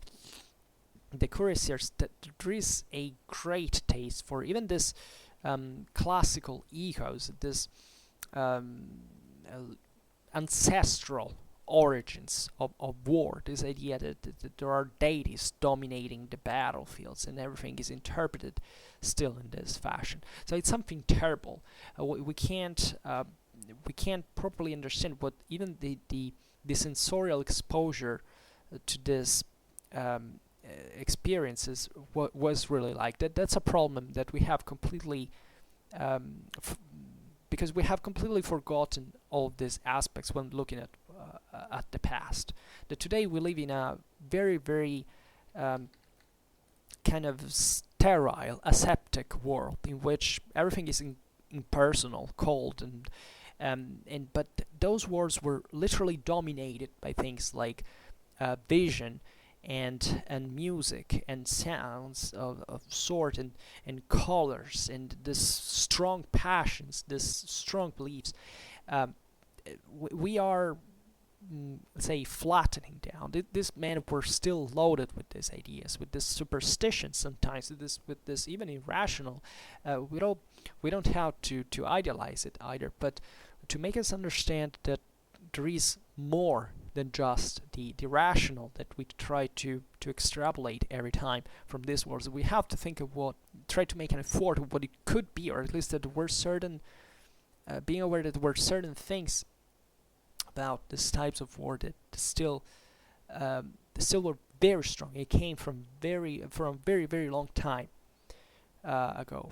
the cuirassiers. There is a great taste for even this classical ethos, this ancestral origins of war, this idea that there are deities dominating the battlefields and everything is interpreted still in this fashion. So it's something terrible. We can't properly understand what even the sensorial exposure to this experiences was really like. That's a problem that we have completely because we have completely forgotten all of these aspects when looking at the past. That today we live in a very, very kind of sterile, aseptic world in which everything is impersonal, cold, but those wars were literally dominated by things like vision and music and sounds of sort and colors and this strong passions, this strong beliefs. We are, let's say, flattening down. These men were still loaded with these ideas, with this superstition sometimes, with this even irrational. We don't have to idealize it either, but to make us understand that there is more than just the rational that we try to extrapolate every time from this world. So we have to think of try to make an effort of what it could be, or at least that there were certain, being aware that there were certain things about these types of war that still were very strong. It came from very, very long time ago,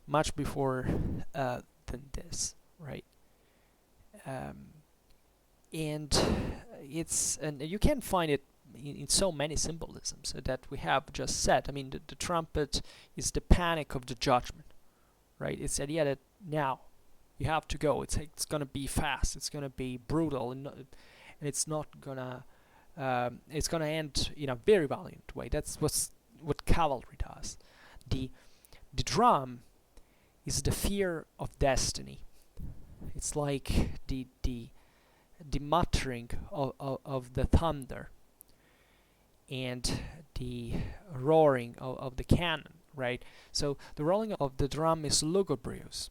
much before than this, right? And you can find it in so many symbolisms that we have just said. I mean, the trumpet is the panic of the judgment, right? It's the idea that now you have to go. It's gonna be fast. It's gonna be brutal, and it's not gonna. It's gonna end in a very violent way. That's what cavalry does. The drum is the fear of destiny. It's like the muttering of the thunder and the roaring of the cannon, right? So the rolling of the drum is lugubrious.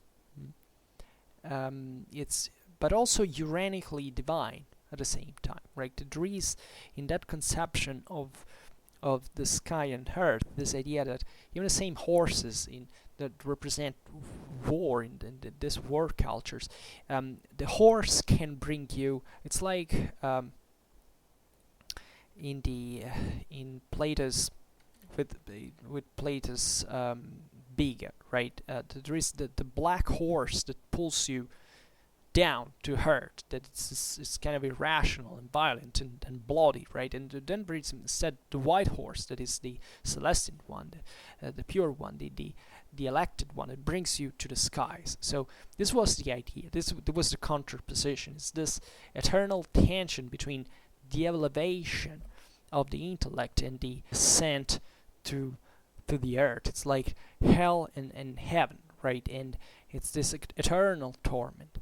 It's but also uranically divine at the same time, right? There is in that conception of the sky and earth this idea that even the same horses that represent war in this war cultures, the horse can bring you. It's like in Plato's with Plato's Bega, right? There is the black horse that pulls you down to hurt, that it's kind of irrational and violent and bloody, right? And then brings instead the white horse, that is the celestial one, the pure one, the elected one. It brings you to the skies. So this was the idea. This was the contraposition. It's this eternal tension between the elevation of the intellect and the ascent to the earth. It's like hell and heaven, right? And it's this eternal torment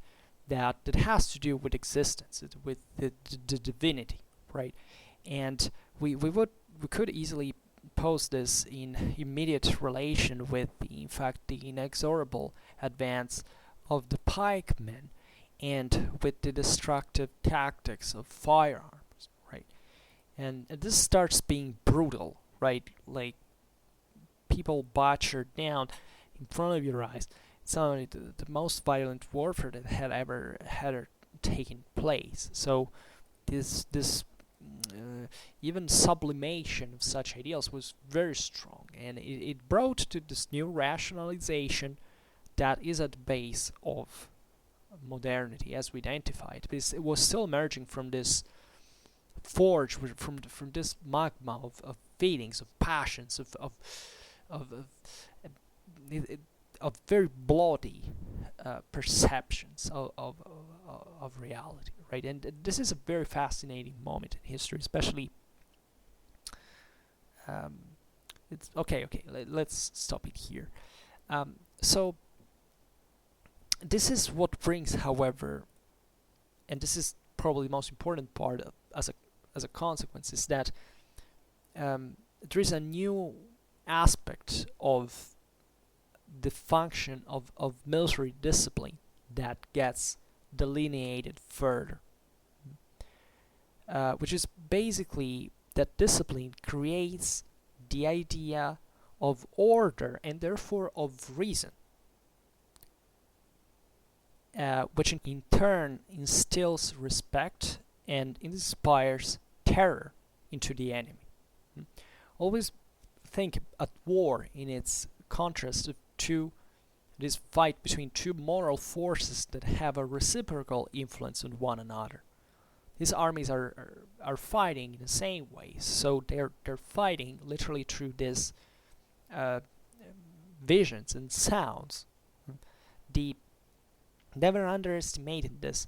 that has to do with existence, with the divinity, right? And we could easily pose this in immediate relation with in fact the inexorable advance of the pikemen and with the destructive tactics of firearms, right? And this starts being brutal, right? Like people butchered down in front of your eyes. It's only the most violent warfare that had ever taken place. So this even sublimation of such ideals was very strong, and it brought to this new rationalization that is at the base of modernity as we identify it. Because it was still emerging from this forge, from this magma of feelings, of passions, of very bloody perceptions of reality, right? And this is a very fascinating moment in history, especially. It's okay. Let's stop it here. So this is what brings, however, and this is probably the most important part as a consequence, is that there is a new aspect of the function of military discipline that gets delineated further, which is basically that discipline creates the idea of order and therefore of reason, which in turn instills respect and inspires terror into the enemy. Always think at war in its contrast to this fight between two moral forces that have a reciprocal influence on one another. These armies are fighting in the same way, so they're fighting literally through this visions and sounds. Never underestimated this,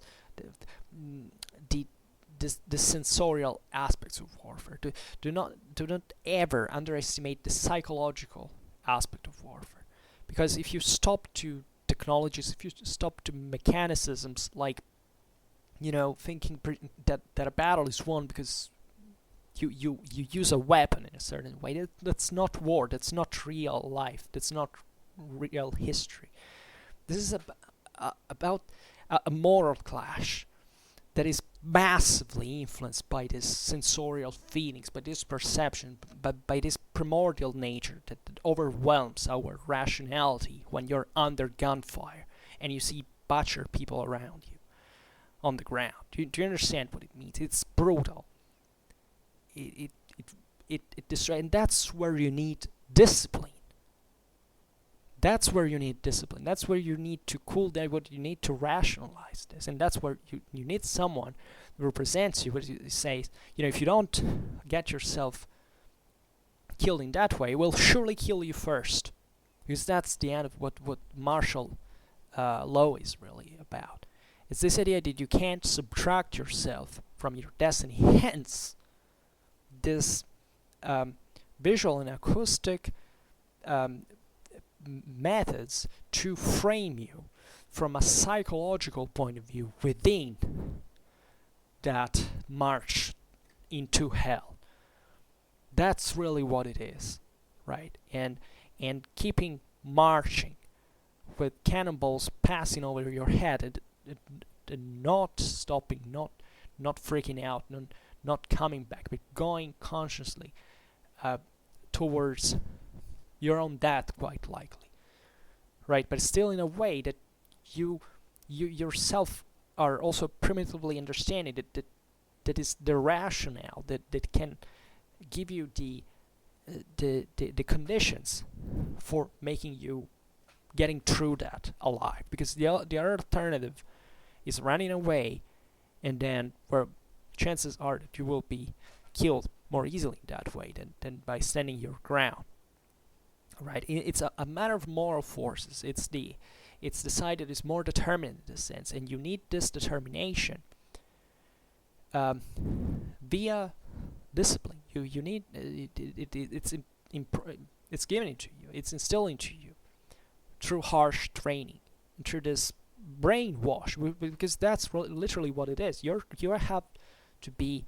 the sensorial aspects of warfare. Do not ever underestimate the psychological aspect of warfare, because if you stop to technologies, if you stop to mechanicisms, like thinking that a battle is won because you use a weapon in a certain way, that's not war, that's not real life, that's not real history. This is about a moral clash that is massively influenced by this sensorial feelings, by this perception, by this primordial nature that overwhelms our rationality when you're under gunfire and you see butchered people around you on the ground. Do you understand what it means? It's brutal. It destroys, and that's where you need discipline. That's where you need discipline. That's where you need to cool down, what you need to rationalize this. And that's where you need someone who represents you, who says, if you don't get yourself killed in that way, we'll surely kill you first. Because that's the end of what martial law is really about. It's this idea that you can't subtract yourself from your destiny. Hence, this visual and acoustic methods to frame you from a psychological point of view within that march into hell. That's really what it is, right? And keeping marching with cannonballs passing over your head and not stopping, not freaking out, not coming back, but going consciously towards your own death, quite likely, right? But still in a way that you yourself are also primitively understanding that is the rationale that can give you the conditions for making you getting through that alive. Because the other alternative is running away, and then where chances are that you will be killed more easily that way than by standing your ground. Right, it's a matter of moral forces. It's the side that is more determined in this sense, and you need this determination via discipline. You need it's given into you. It's instilled into you through harsh training, and through this brainwash, because that's literally what it is. You have to be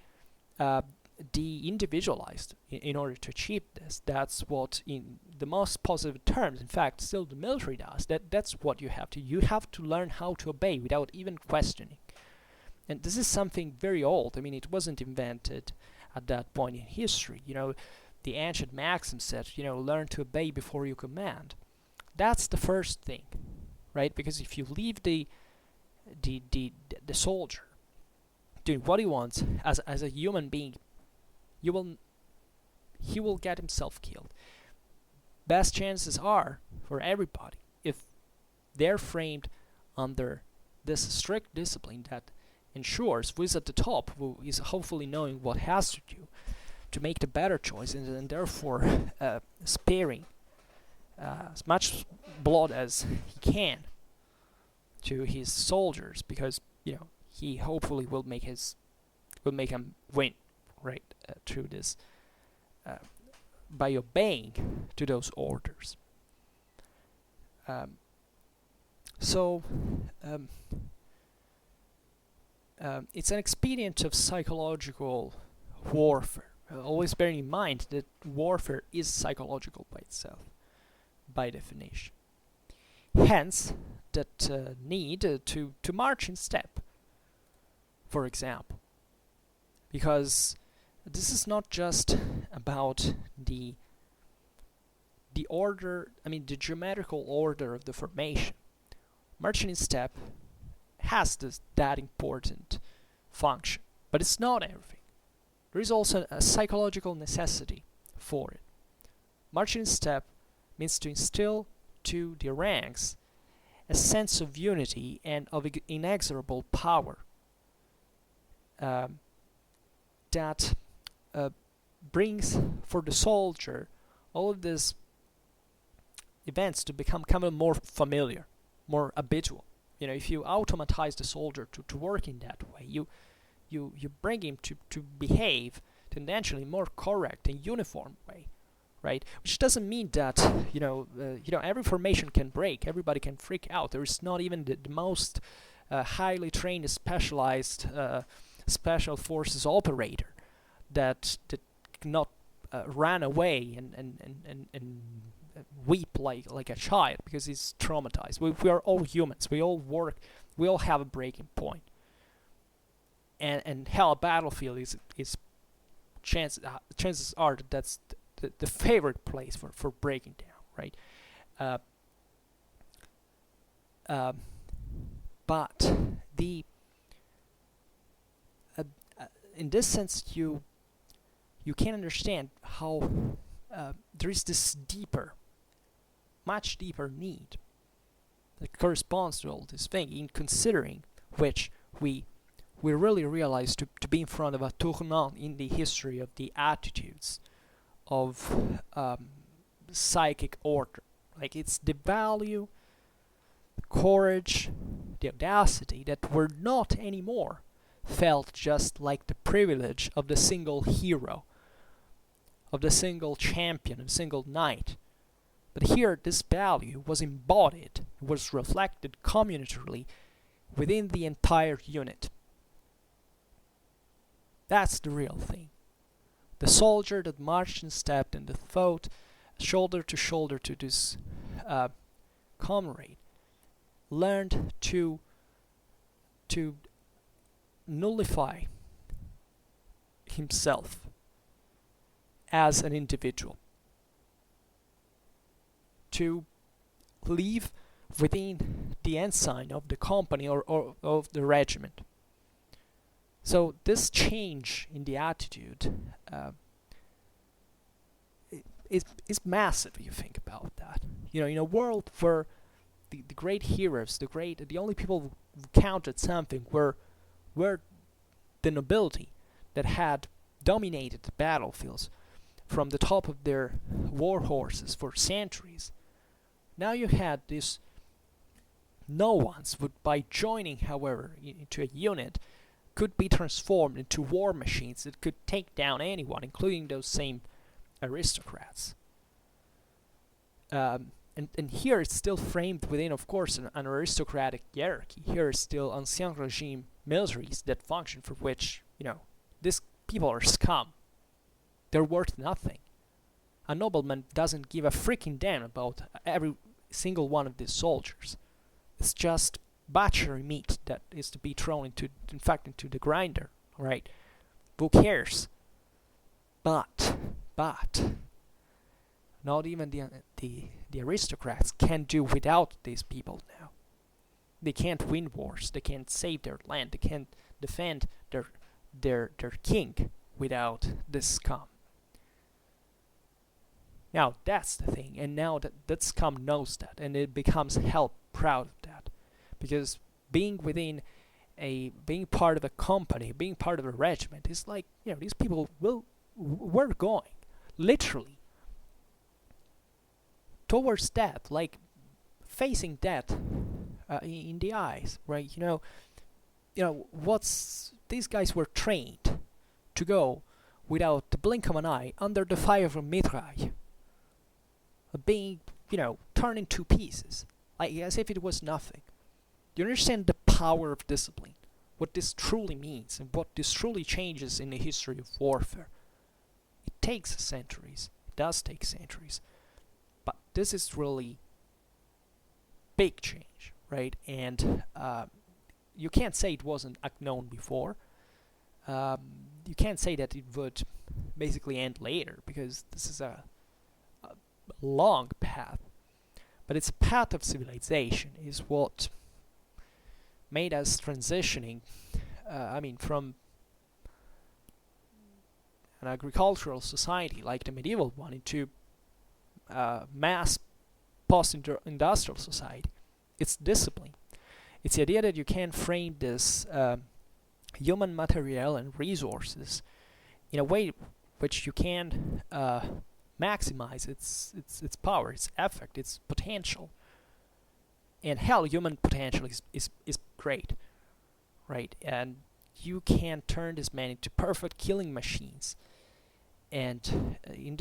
de-individualized in order to achieve this. That's what, in the most positive terms, in fact, still the military does. That's what you have to. You have to learn how to obey without even questioning. And this is something very old. I mean, it wasn't invented at that point in history. The ancient maxim said, learn to obey before you command. That's the first thing, right? Because if you leave the soldier doing what he wants as a human being, he will get himself killed. Best chances are for everybody, if they're framed under this strict discipline that ensures who is at the top, who is hopefully knowing what has to do to make the better choice, and therefore sparing as much blood as he can to his soldiers, because he hopefully will make him win, right, through this by obeying to those orders. It's an expedient of psychological warfare. Always bearing in mind that warfare is psychological by itself, by definition. Hence, that need to march in step, for example. Because this is not just about the order, the geometrical order of the formation. Marching in step has that important function, but it's not everything. There is also a psychological necessity for it. Marching in step means to instill to the ranks a sense of unity and of inexorable power that brings for the soldier all of these events to become kind of more familiar, more habitual. If you automatize the soldier to work in that way, you bring him to behave tendentially more correct and uniform way, right? Which doesn't mean that every formation can break, everybody can freak out. There is not even the most highly trained, specialized special forces operator that cannot run away and weep like a child because he's traumatized. We are all humans. We all work. We all have a breaking point. And hell, a battlefield is chances are that's the favorite place for breaking down, right? But in this sense, you can understand how there is this much deeper need that corresponds to all this thing, in considering which we really realize to be in front of a tournant in the history of the attitudes of psychic order. Like, it's the value, the courage, the audacity that were not anymore felt just like the privilege of the single hero, of the single champion, of the single knight. But here, this value was embodied, was reflected communitarily within the entire unit. That's the real thing. The soldier that marched and stepped and that fought shoulder to shoulder to this comrade learned to nullify himself as an individual, to live within the ensign of the company or of the regiment. So this change in the attitude is massive if you think about that. In a world where the great heroes, the only people who counted something were the nobility that had dominated the battlefields from the top of their war horses for centuries. Now you had this no ones would, by joining, however, into a unit, could be transformed into war machines that could take down anyone, including those same aristocrats. And here it's still framed within, of course, an aristocratic hierarchy. Here is still ancien regime militaries that function, for which, these people are scum. They're worth nothing. A nobleman doesn't give a freaking damn about every single one of these soldiers. It's just butchery meat that is to be thrown into the grinder, right? Who cares? But not even the aristocrats can do without these people now. They can't win wars. They can't save their land. They can't defend their king without this scum. Now that's the thing, and now that scum knows that, and it becomes hell proud of that, because being part of a company, being part of a regiment is like, these people we're going literally towards death, like facing death in the eyes, right? These guys were trained to go without the blink of an eye under the fire of a mitraille, being, torn into pieces, like as if it was nothing. You understand the power of discipline, what this truly means, and what this truly changes in the history of warfare. It takes centuries. It does take centuries. But this is really big change, right? And you can't say it wasn't known before. You can't say that it would basically end later, because this is a long path. But it's a path of civilization, is what made us transitioning, from an agricultural society like the medieval one into mass post-industrial society. It's discipline. It's the idea that you can frame this human material and resources in a way which you can maximize its power, its effect, its potential. And hell, human potential is great, right? And you can turn this man into perfect killing machines, and in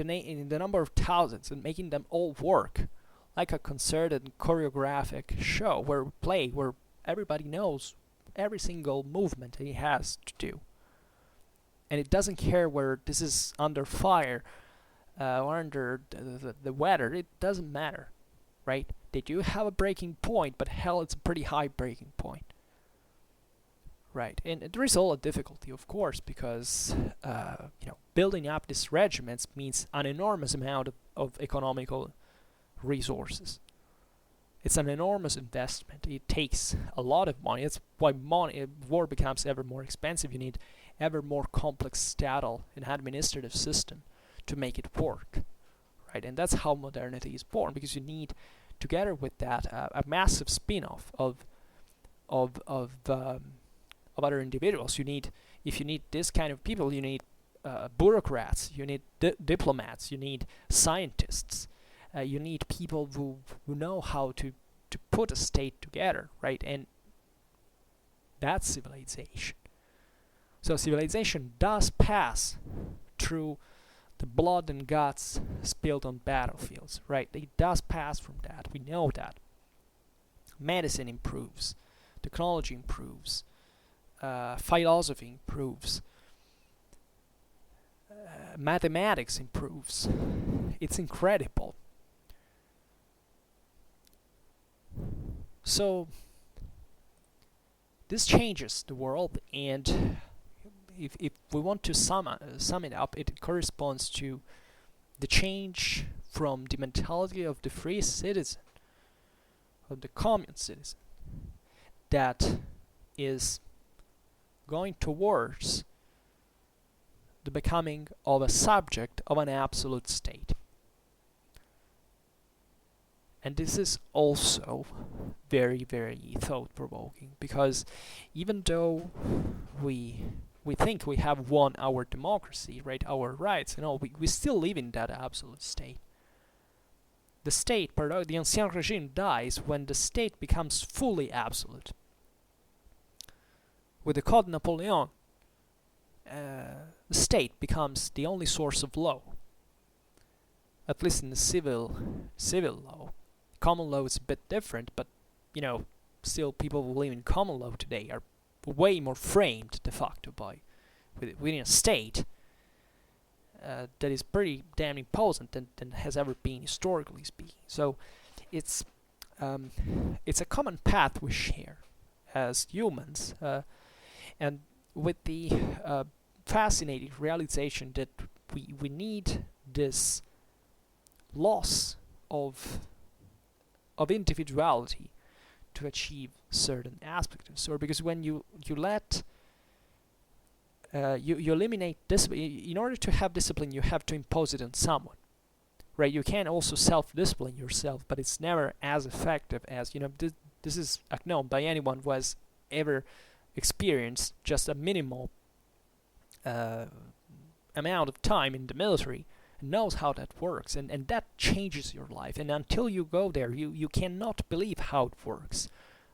the number of thousands, and making them all work like a concerted choreographic show where everybody knows every single movement that he has to do, and it doesn't care whether this is under fire or under the weather. It doesn't matter, right? They do have a breaking point, but hell, it's a pretty high breaking point, right? And there is all a difficulty, of course, because building up these regiments means an enormous amount of economical resources. It's an enormous investment. It takes a lot of money. That's why war becomes ever more expensive. You need ever more complex statal and administrative system to make it work, right? And that's how modernity is born, because you need, together with that, a massive spin-off of other individuals. If you need this kind of people, you need bureaucrats, you need diplomats, you need scientists, you need people who know how to put a state together, right? And that's civilization. So civilization does pass through the blood and guts spilled on battlefields, right? It does pass from that. We know that. Medicine improves, technology improves, philosophy improves, mathematics improves. It's incredible. So this changes the world, and if we want to sum it up, it corresponds to the change from the mentality of the free citizen, of the common citizen, that is going towards the becoming of a subject of an absolute state. And this is also very, very thought-provoking, because even though we think we have won our democracy, right, our rights, we still live in that absolute state. The state, the ancien regime, dies when the state becomes fully absolute. with the Code Napoleon, the state becomes the only source of law, at least in the civil law. Common law is a bit different, but still people who live in common law today are way more framed de facto by within a state that is pretty damn imposing than has ever been historically speaking. So it's a common path we share as humans, and with the fascinating realization that we need this loss of individuality to achieve certain aspects of story, because when you let you eliminate discipline. In order to have discipline, you have to impose it on someone, right? You can also self-discipline yourself, but it's never as effective as this is known by anyone who has ever experienced just a minimal amount of time in the military and knows how that works, and that changes your life. And until you go there, you cannot believe how it works.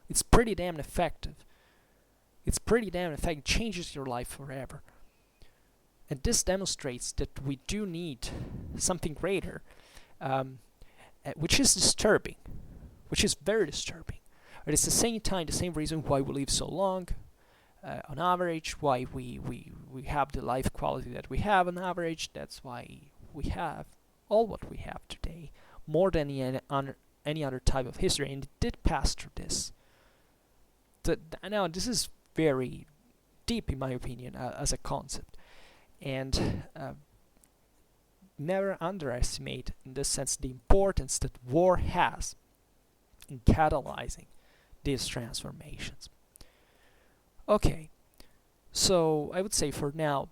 It's pretty damn effective. It changes your life forever. And this demonstrates that we do need something greater, which is disturbing, which is very disturbing. But it's the same time, the same reason why we live so long, on average, why we have the life quality that we have on average. That's why we have all what we have today, more than any other type of history, and it did pass through this. Now, this is very deep, in my opinion, as a concept, and never underestimate, in this sense, the importance that war has in catalyzing these transformations. Okay, so I would say for now,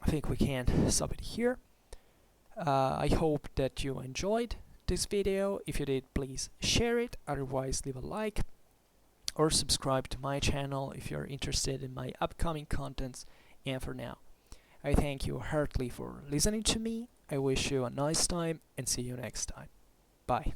I think we can stop it here. I hope that you enjoyed this video. If you did, please share it. Otherwise, leave a like or subscribe to my channel if you're interested in my upcoming contents. And for now, I thank you heartily for listening to me. I wish you a nice time and see you next time. Bye.